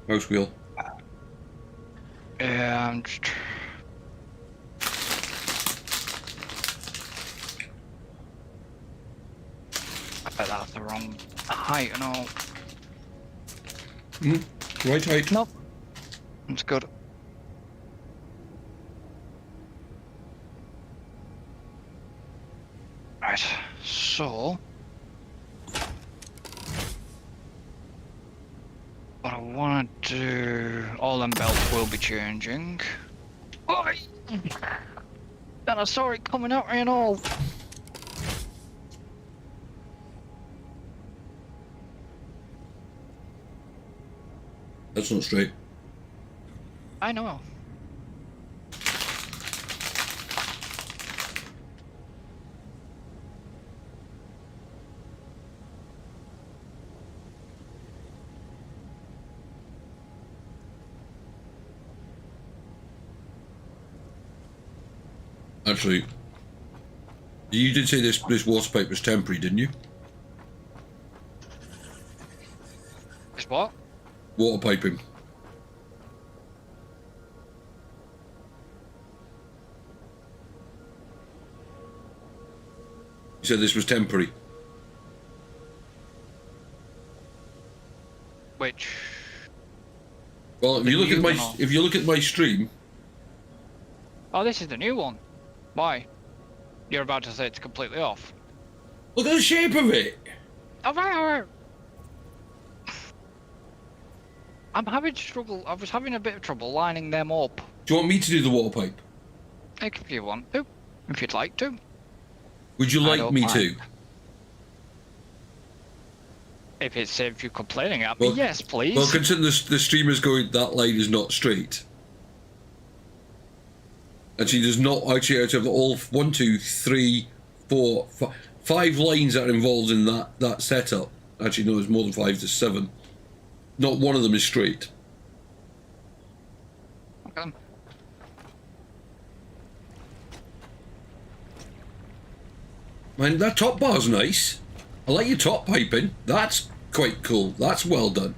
Mouse wheel. Yeah, I'm just... I bet that's the wrong height and all. Right height. Nope. It's good. Right, so... What I want to do... All them belts will be changing. Oi! And I saw it coming at me and all. That's not straight. I know. Actually, you did say this water pipe was temporary, didn't you? It's what? Water piping. You said this was temporary. Which... Well, if The you look at new my one, or- if you look at my stream, Oh, this is the new one. Why? You're about to say it's completely off. look at the shape of it. Alright. I'm having trouble. I was having a bit of trouble lining them up. Do you want me to do the water pipe? If you want to, if you'd like to. Would you I like don't me mind. to? If it saves you complaining at me, Well- yes, please. Well, considering the streamer's going, that line is not straight. Actually, there's not actually out of all 1, 2, 3, 4, 5 lines that are involved in that setup. Actually, no, there's more than 5. There's 7. Not one of them is straight. Okay. Man, that top bar's nice. I like your top piping. That's quite cool. That's well done.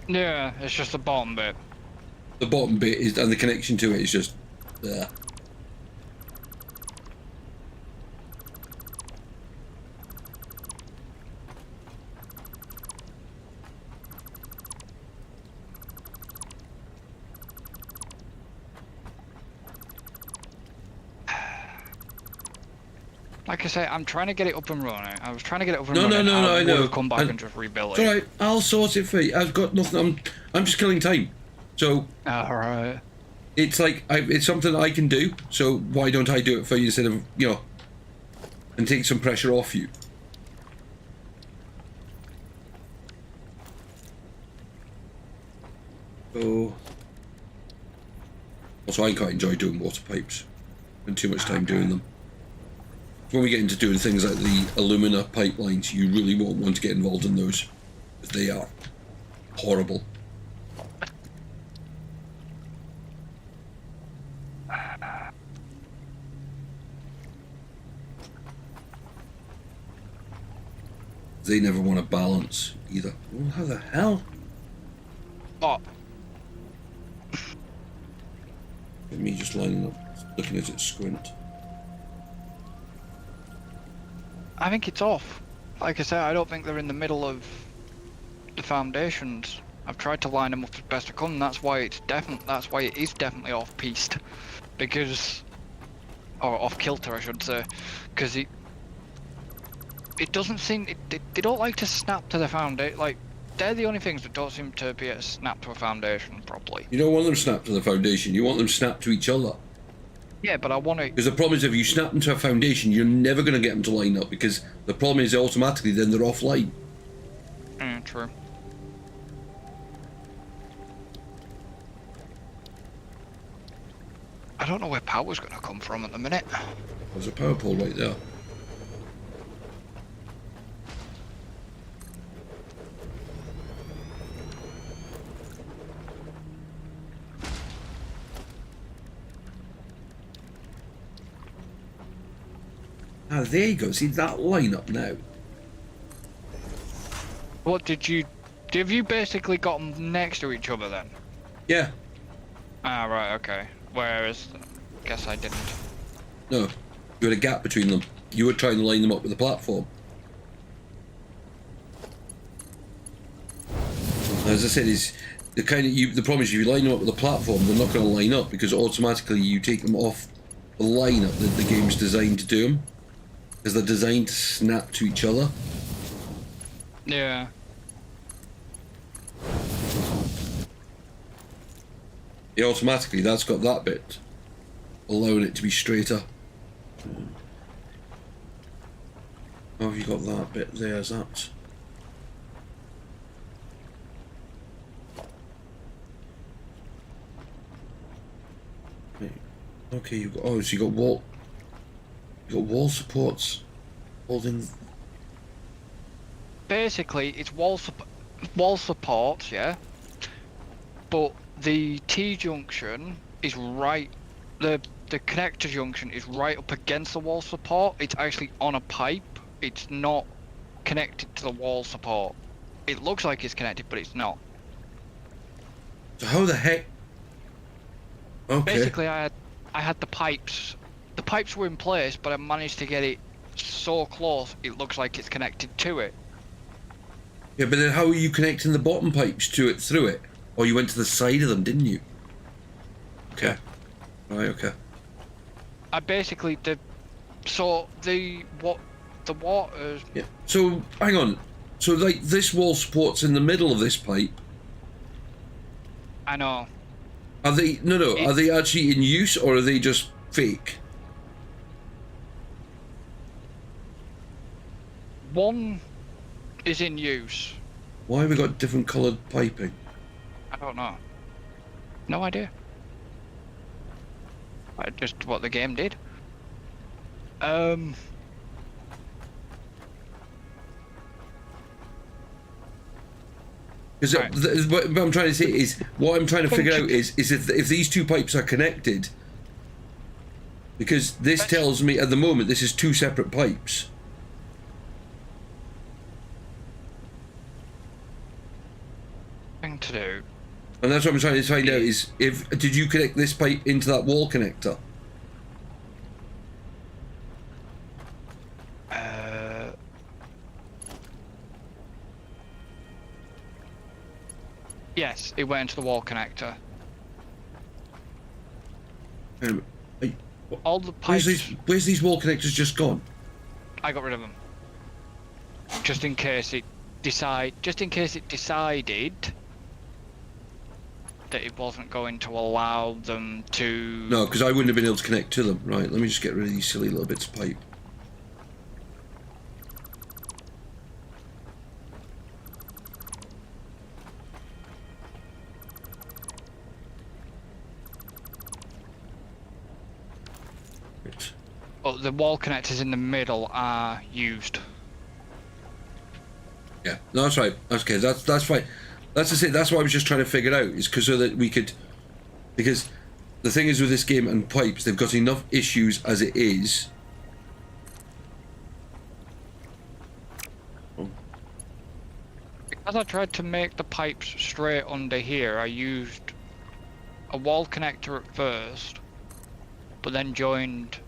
Yeah, it's just the bottom bit. The bottom bit is, and the connection to it is just there. Like I say, I'm trying to get it up and running. I was trying to get it up and No, running. no, I would know. have come back And- and just rebuilt It's it. alright, I'll sort it for you. I've got nothing. I'm just killing time. So Alright. it's like it's something I can do. So why don't I do it for you instead of and take some pressure off you? So also, I quite enjoy doing water pipes. Spend too much time doing them. When we get into doing things like the alumina pipelines, you really won't want to get involved in those. They are horrible. They never want to balance either. Well, how the hell? Oh, Me just lining up, looking at it squint. I think it's off. Like I say, I don't think they're in the middle of the foundations. I've tried to line them up as best I can. That's why it's That's why it is definitely off piste, because, or off kilter, I should say, because it doesn't seem. They don't like to snap to the foundation. Like they're the only things that don't seem to be able to snap to a foundation properly. You don't want them snapped to the foundation. You want them snapped to each other. Yeah, but I want to. Because the problem is, if you snap them to a foundation, you're never going to get them to line up. Because the problem is, automatically, then they're offline. True. I don't know where power's going to come from at the minute. There's a power pole right there. Ah, there you go. See that line up now. What did you... Have you basically got them next to each other then? Yeah. Ah, right, okay. Whereas... guess I didn't. No. You had a gap between them. You were trying to line them up with the platform. As I said, is the kind of the problem is if you line them up with the platform, they're not going to line up because automatically you take them off the lineup that the game's designed to do them, because they're designed to snap to each other. Yeah. Yeah, automatically that's got that bit, allowing it to be straighter. Oh, you got that bit there, is that? Right. Okay, you got so you got wall supports holding. Basically, it's wall support, yeah. But the T-junction is right... The connector junction is right up against the wall support. It's actually on a pipe. It's not connected to the wall support. It looks like it's connected, but it's not. So how the heck? Okay. Basically, I had the pipes. The pipes were in place, but I managed to get it so close it looks like it's connected to it. Yeah, but then how are you connecting the bottom pipes to it through it? Or you went to the side of them, didn't you? Okay. Yeah. Right. Okay. I basically did. So the waters. Yeah. So hang on. So like this wall support's in the middle of this pipe. I know. Are they are they actually in use or are they just fake? One is in use. Why have we got different coloured piping? I don't know. No idea. Just what the game did. Because Right. what I'm trying to say is, what I'm trying to figure out is if these two pipes are connected. Because this tells me at the moment this is two separate pipes. Thing to do. And that's what I'm trying to find out is did you connect this pipe into that wall connector? Yes, it went into the wall connector. All the pipes. Where's these wall connectors just gone? I got rid of them. Just in case it decided that it wasn't going to allow them to... No, because I wouldn't have been able to connect to them. Right, let me just get rid of these silly little bits of pipe. Right. But the wall connectors in the middle are used. Yeah, no, that's right. Okay, that's fine. That's just it. That's what I was just trying to figure out. Is because so that we could, because the thing is with this game and pipes, they've got enough issues as it is. Because I tried to make the pipes straight under here, I used a wall connector at first, but then joined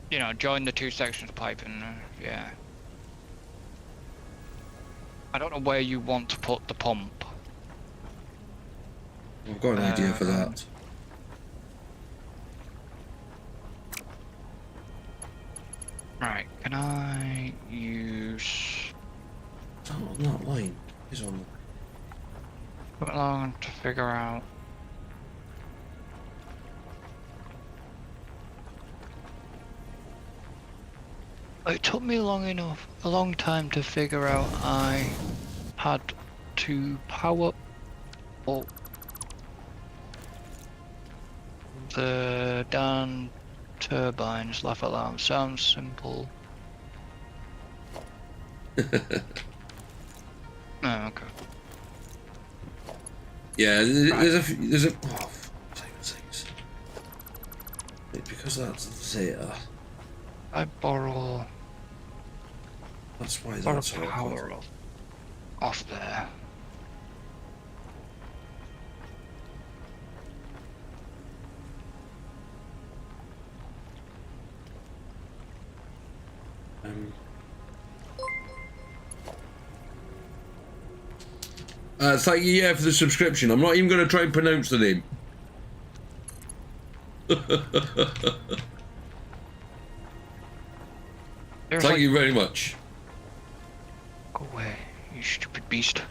the two sections of pipe and yeah. I don't know where you want to put the pump. I've got an idea for that. Right, can I use... It's not on that line. It's on. Put along to figure out... It took me a long time to figure out I had to power up The Dan turbines, laugh alarm. Sounds simple. Oh, okay. Yeah, Right. there's a. Oh, things. Because that's there. I borrow That's why borrow that's awkward. power off there. Thank you, yeah, for the subscription. I'm not even going to try and pronounce the name. Thank you very much. Go away, you stupid beast.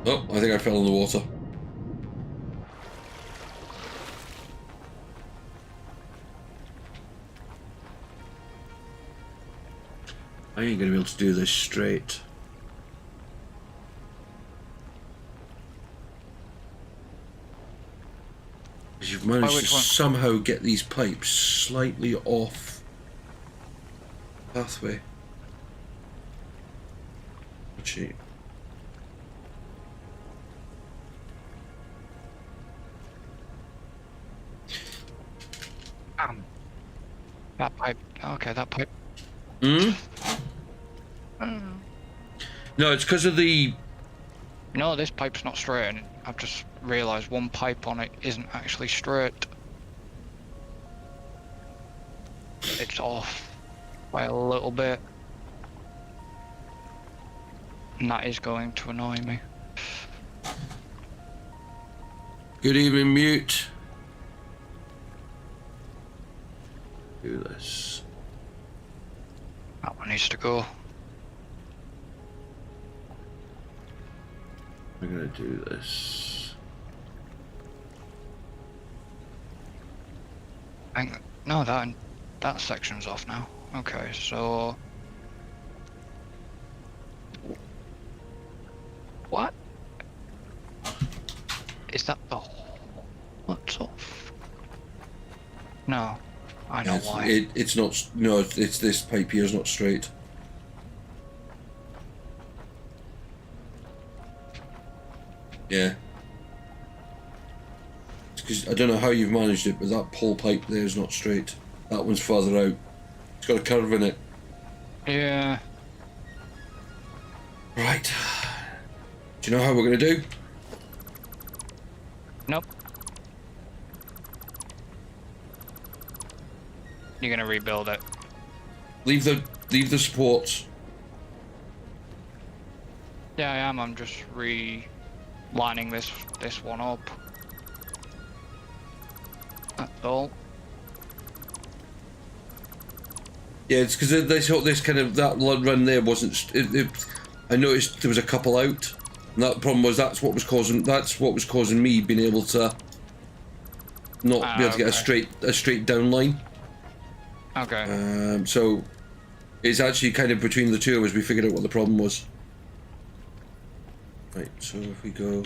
Oh, I think I fell in the water. I ain't going to be able to do this straight. Because you've managed to somehow get these pipes slightly off pathway. Actually, That pipe. Okay, that pipe. hmm? No, it's because of the... No, this pipe's not straight, and I've just realised one pipe on it isn't actually straight. It's off by a little bit. And that is going to annoy me. Good evening, Mute. Do this. That one needs to go. I'm gonna do this. No, that section's off now. Okay, so what is that? The what's off? No, I know why. It's not. No, it's this pipe here is not straight. Yeah. It's because I don't know how you've managed it, but that pole pipe there is not straight. That one's further out. It's got a curve in it. Yeah. Right. Do you know how we're gonna do? Nope. You're gonna rebuild it. Leave the supports. Yeah, I am. I'm just lining this one up. That's all. Yeah, it's because this kind of that run there wasn't. I noticed there was a couple out, and that problem was that's what was causing me being able to not be able to get a straight down line. Okay. So it's actually kind of between the two of us we figured out what the problem was. Right, so if we go.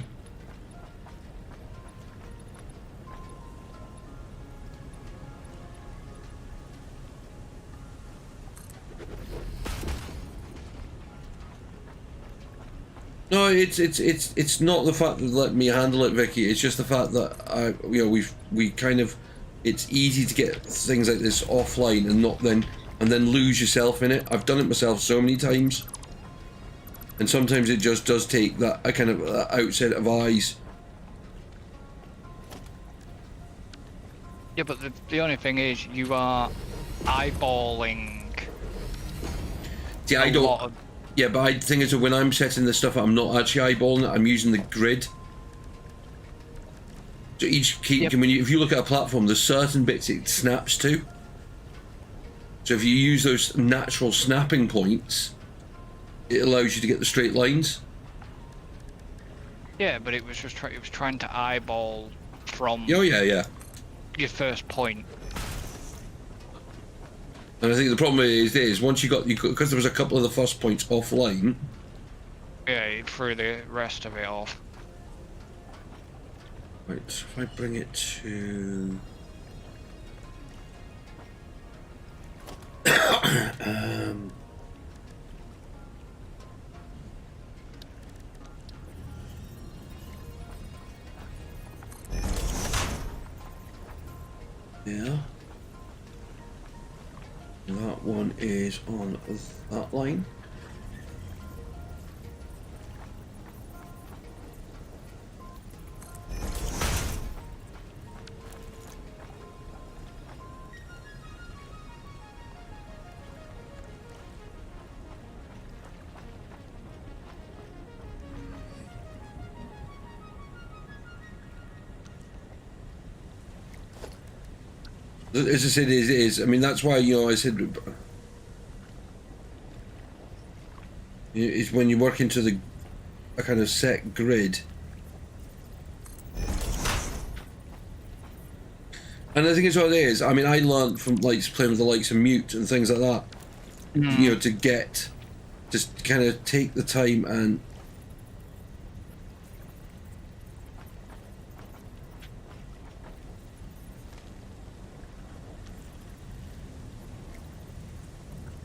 No, it's not the fact that let me handle it, Vicky. It's just the fact that we kind of, it's easy to get things like this offline and then lose yourself in it. I've done it myself so many times, and sometimes it just does take that a kind of outset of eyes. Yeah, but the only thing is you are eyeballing. Yeah, I don't. Yeah, but the thing is that when I'm setting this stuff up, I'm not actually eyeballing it, I'm using the grid. So each key, Yep. if you look at a platform, there's certain bits it snaps to. So if you use those natural snapping points, it allows you to get the straight lines. Yeah, but it was just it was trying to eyeball from Oh yeah. your first point. And I think the problem is once you because there was a couple of the first points offline. Yeah, it threw the rest of it off. Right, so if I bring it to... yeah. That one is on that line. As I said, it is. I mean, that's why, you know, I said it's when you work into a kind of set grid. And I think it's what it is. I mean, I learned from playing with the likes of Mute and things like that. You know, to just kind of take the time and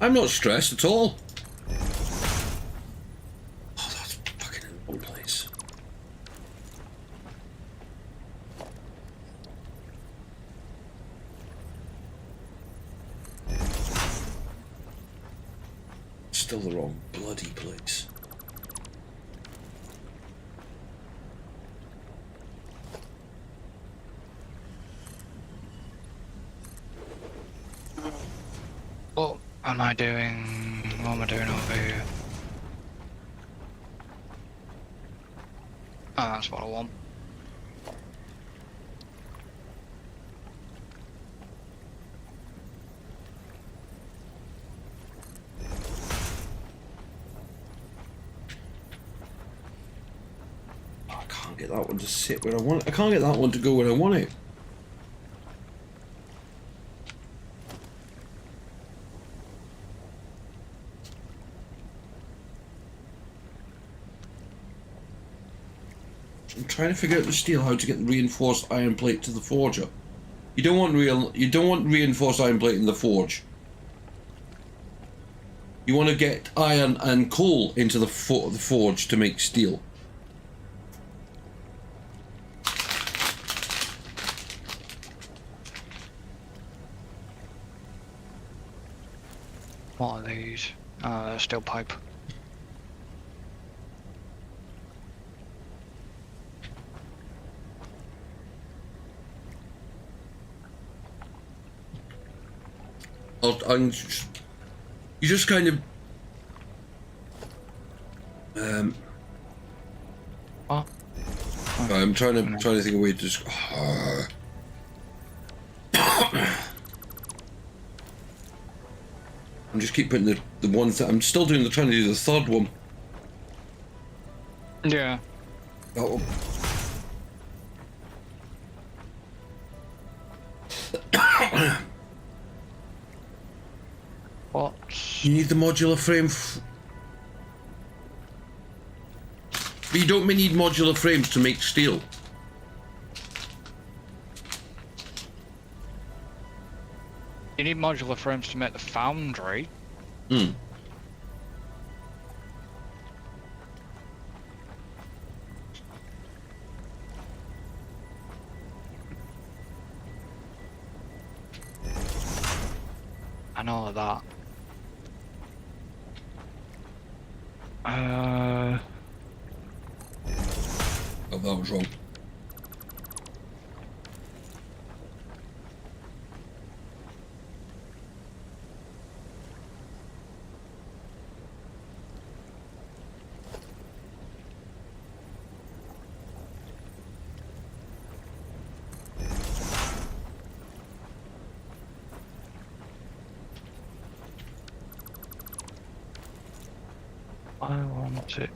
I'm not stressed at all. Oh, that's fucking in the wrong place. Still the wrong bloody place. What am I doing? What am I doing over here? Oh, that's what I want. Oh, I can't get that one to sit where I want it. I can't get that one to go where I want it. I'm trying to figure out the steel how to get the reinforced iron plate to the forger. You don't want reinforced iron plate in the forge. You want to get iron and coal into the forge to make steel. What are these? They're steel pipe. You just kind of What? I'm trying to think of a way to just I'm just keep putting the one that I'm still trying to do the third one. Yeah. That one. What? You need the modular frame. But you don't need modular frames to make steel. You need modular frames to make the foundry. I know that. Oh, that was wrong. I want it.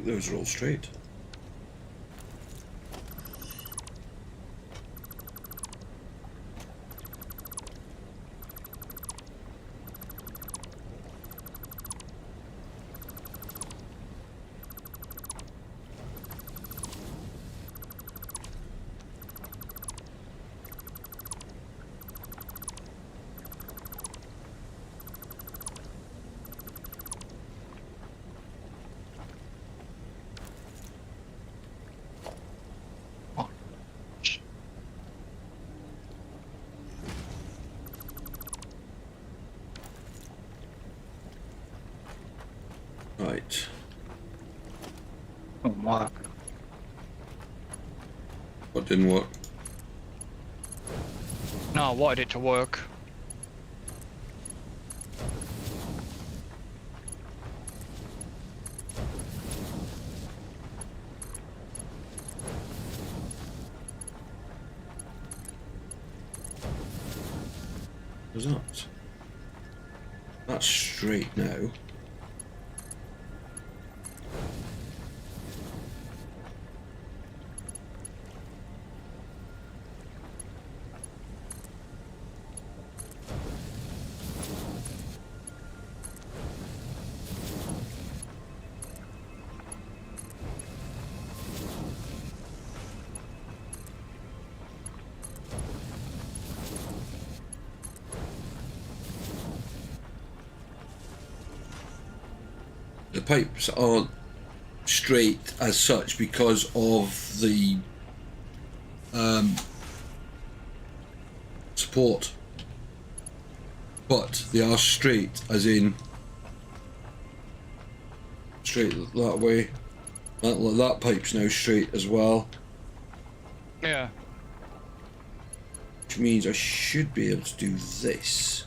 Those are all straight. work. What didn't work? No, I wanted it to work. Was that? That's straight now. The pipes aren't straight as such because of the support, but they are straight as in straight that way. That pipe's now straight as well, Yeah. which means I should be able to do this.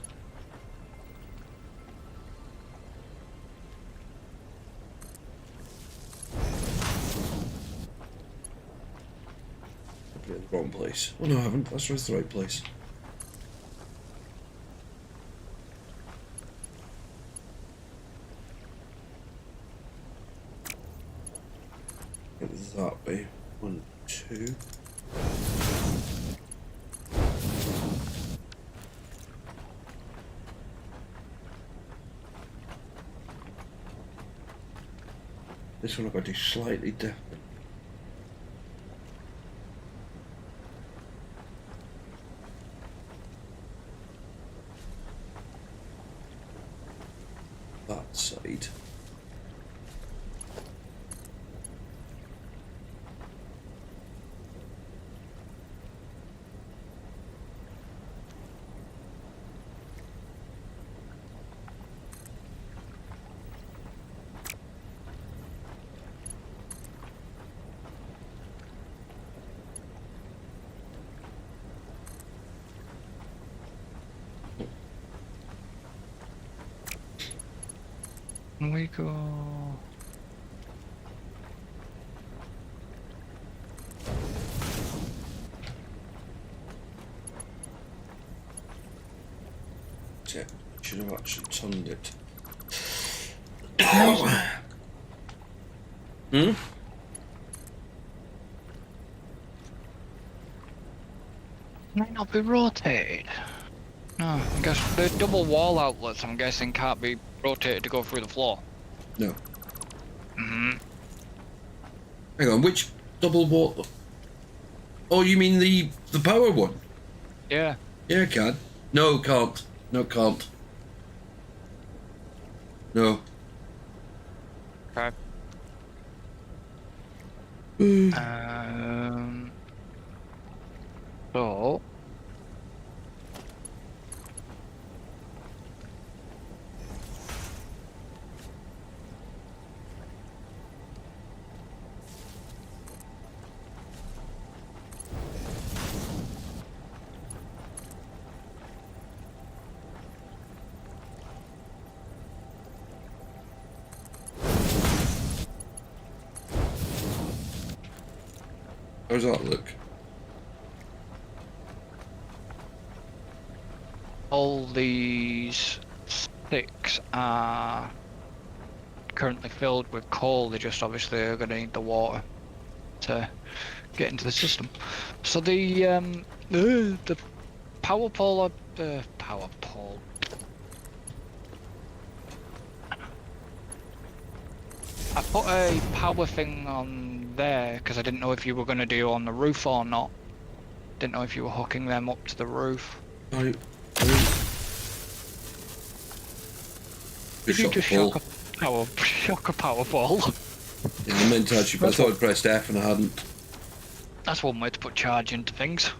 Put it in the wrong place. Oh no, I haven't. That's the right place. Put it that way. 1, 2. This one I've got to do slightly different. That side. We go. Yeah, should have actually turned it. Hmm? Might not be rotated. No, I guess the double wall outlets, I'm guessing, can't be rotated to go through the floor. No. Mm-hmm. Hang on, which double wall? Oh, you mean the power one? Yeah. Yeah, it can. No, can't. No, can't. No. Okay. So. How's that look? All these sticks are currently filled with coal. They just obviously are going to need the water to get into the system. So the power pole, power pole. I put a power thing on there because I didn't know if you were going to do on the roof or not. Didn't know if you were hooking them up to the roof. I Did you just shock a power ball? Yeah, I meant to actually, but I thought I pressed F and I hadn't. That's one way to put charge into things.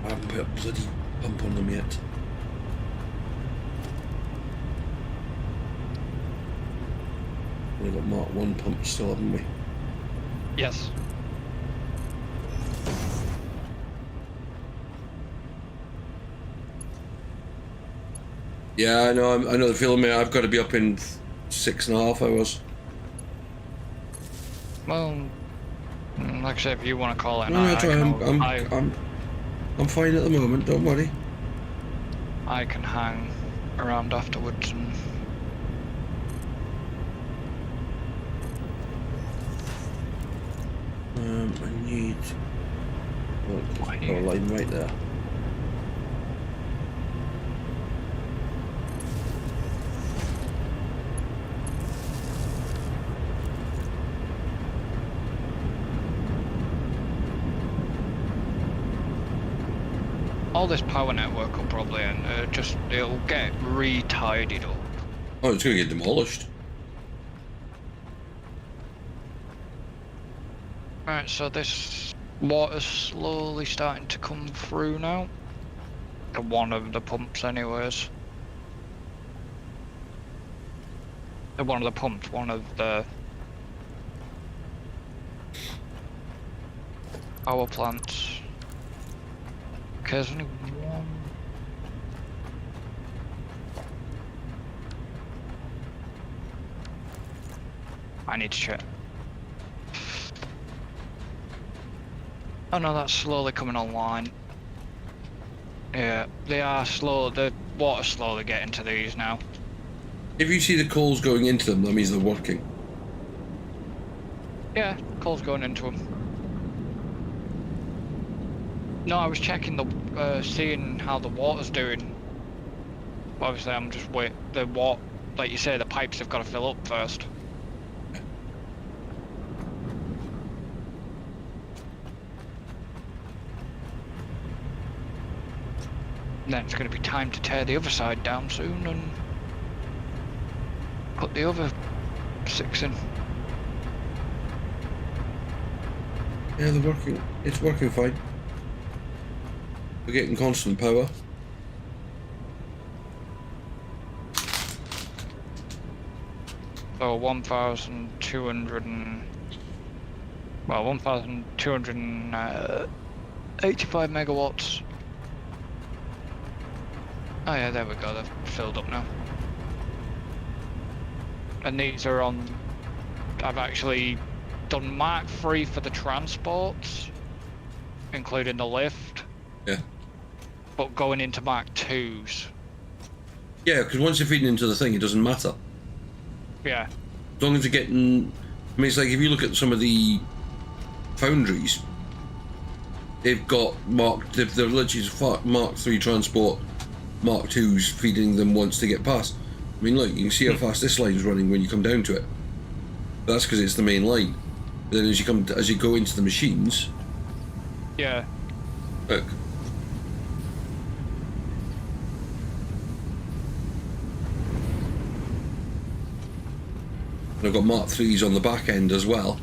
I haven't put a bloody pump on them yet. We've got Mark 1 pumps still, haven't we? Yes. Yeah, I know. I know the feeling, mate. I've got to be up in 6.5 hours. Well, like I said, if you want to call it, No, I'm fine at the moment. Don't worry. I can hang around afterwards and. I need. Power line right there. All this power network will probably it'll get re-tidied up. Oh, it's going to get demolished. Right, so this water's slowly starting to come through now. One of the pumps anyways. One of the pumps, one of the power plants. Okay, there's only one. I need to check. Oh no, that's slowly coming online. Yeah, they are slow. The water's slowly getting to these now. If you see the coals going into them, that means they're working. Yeah, coal's going into them. No, I was checking seeing how the water's doing. Obviously, I'm just like you say, the pipes have got to fill up first. Then it's going to be time to tear the other side down soon and put the other 6 in. Yeah, they're working. It's working fine. We're getting constant power. So 1,285 megawatts. Oh yeah, there we go, they're filled up now. And these are on... I've actually done Mark 3 for the transports, including the lift. Yeah. But going into Mark 2s. Yeah, because once you're feeding into the thing, it doesn't matter. Yeah. As long as you're getting... I mean, it's like if you look at some of the foundries, they've got they're literally just Mark 3 transport, Mark 2s feeding them once they get past. I mean, look, you can see how fast this line's running when you come down to it. But that's because it's the main line. But then as you go into the machines... Yeah. Look. And I've got Mark 3s on the back end as well,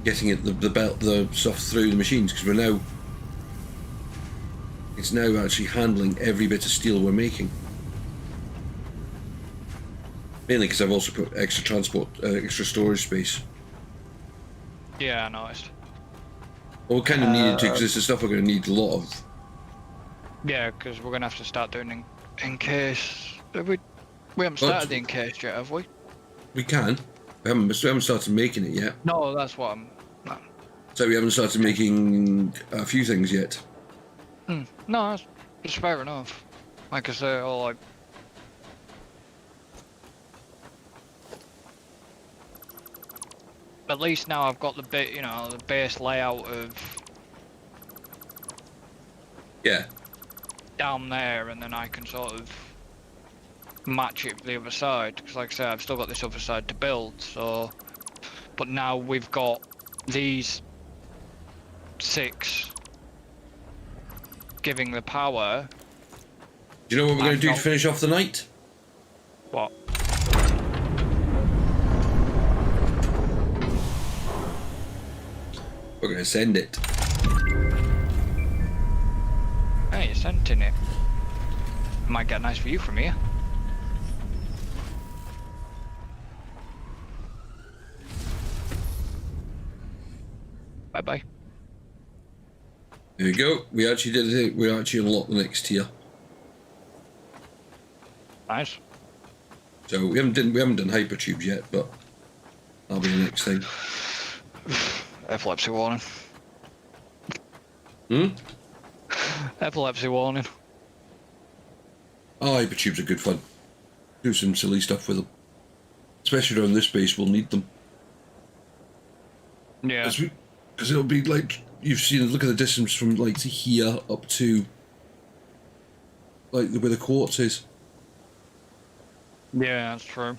getting it the stuff through the machines, because it's now actually handling every bit of steel we're making. Mainly because I've also put extra storage space. Yeah, I noticed. Well, we kind of needed to, because this is stuff we're going to need a lot of. Yeah, because we're going to have to start doing encase. We haven't started the encase yet, have we? We can. We haven't started making it yet. No, that's what I'm... No. So we haven't started making a few things yet. No, that's fair enough. Like I say, at least now I've got the the base layout of... Yeah. Down there, and then I can sort of match it with the other side, because like I say, I've still got this other side to build, so... But now we've got these 6 giving the power. Do you know what we're going to do to finish off the night? What? We're going to send it. nice, isn't it? Might get a nice view from here. Bye bye. There you go. We actually did it. We actually unlocked the next tier. Nice. So we haven't done hypertubes yet, but that'll be the next thing. Epilepsy warning. Epilepsy warning. Oh, hypertubes are good fun. Do some silly stuff with them. Especially around this base, we'll need them. Yeah. Because it'll be like, you've seen, look at the distance from like to here up to like where the quartz is. Yeah, that's true.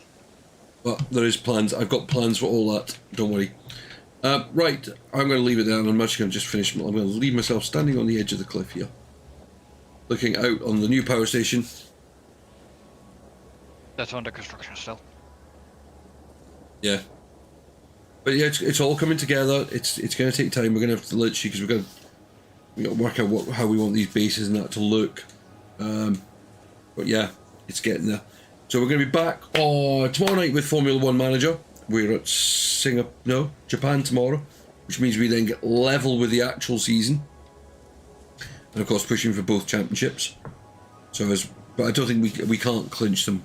But there is plans. I've got plans for all that. Don't worry. Right, I'm going to leave it there, and I'm actually going to just finish. I'm going to leave myself standing on the edge of the cliff here, looking out on the new power station. That's under construction still. Yeah. But yeah, it's all coming together. It's going to take time. We're going to have to literally, because we got to work out how we want these bases and that to look. But yeah, it's getting there. So we're going to be back tomorrow night with Formula One Manager. We're at Japan tomorrow, which means we then get level with the actual season, and of course pushing for both championships. But I don't think we can't clinch them.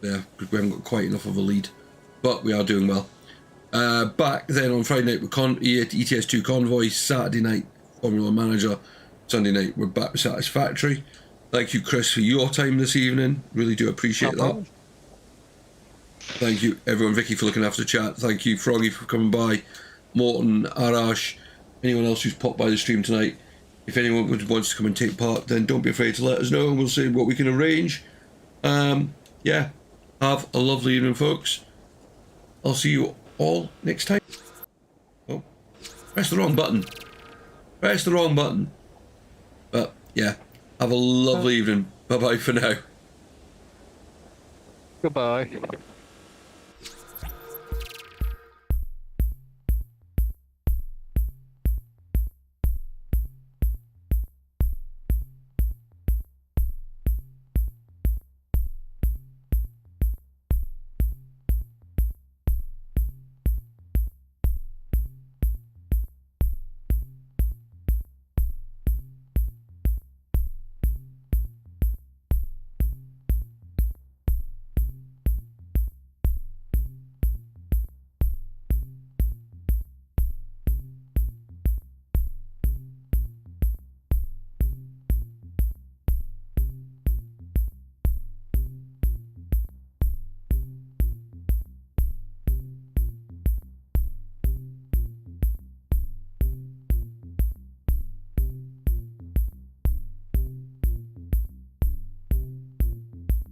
Yeah, because we haven't got quite enough of a lead, but we are doing well. Back then on Friday night with ETS2 Convoy, Saturday night Formula One Manager, Sunday night we're back with Satisfactory. Thank you, Chris, for your time this evening. Really do appreciate that. Thank you, everyone. Vicky for looking after the chat. Thank you, Froggy, for coming by. Morton, Arash, anyone else who's popped by the stream tonight. If anyone wants to come and take part, then don't be afraid to let us know, and we'll see what we can arrange. Yeah, have a lovely evening, folks. I'll see you all next time. Oh, press the wrong button. Press the wrong button. But yeah, have a lovely evening. Bye bye for now. Goodbye.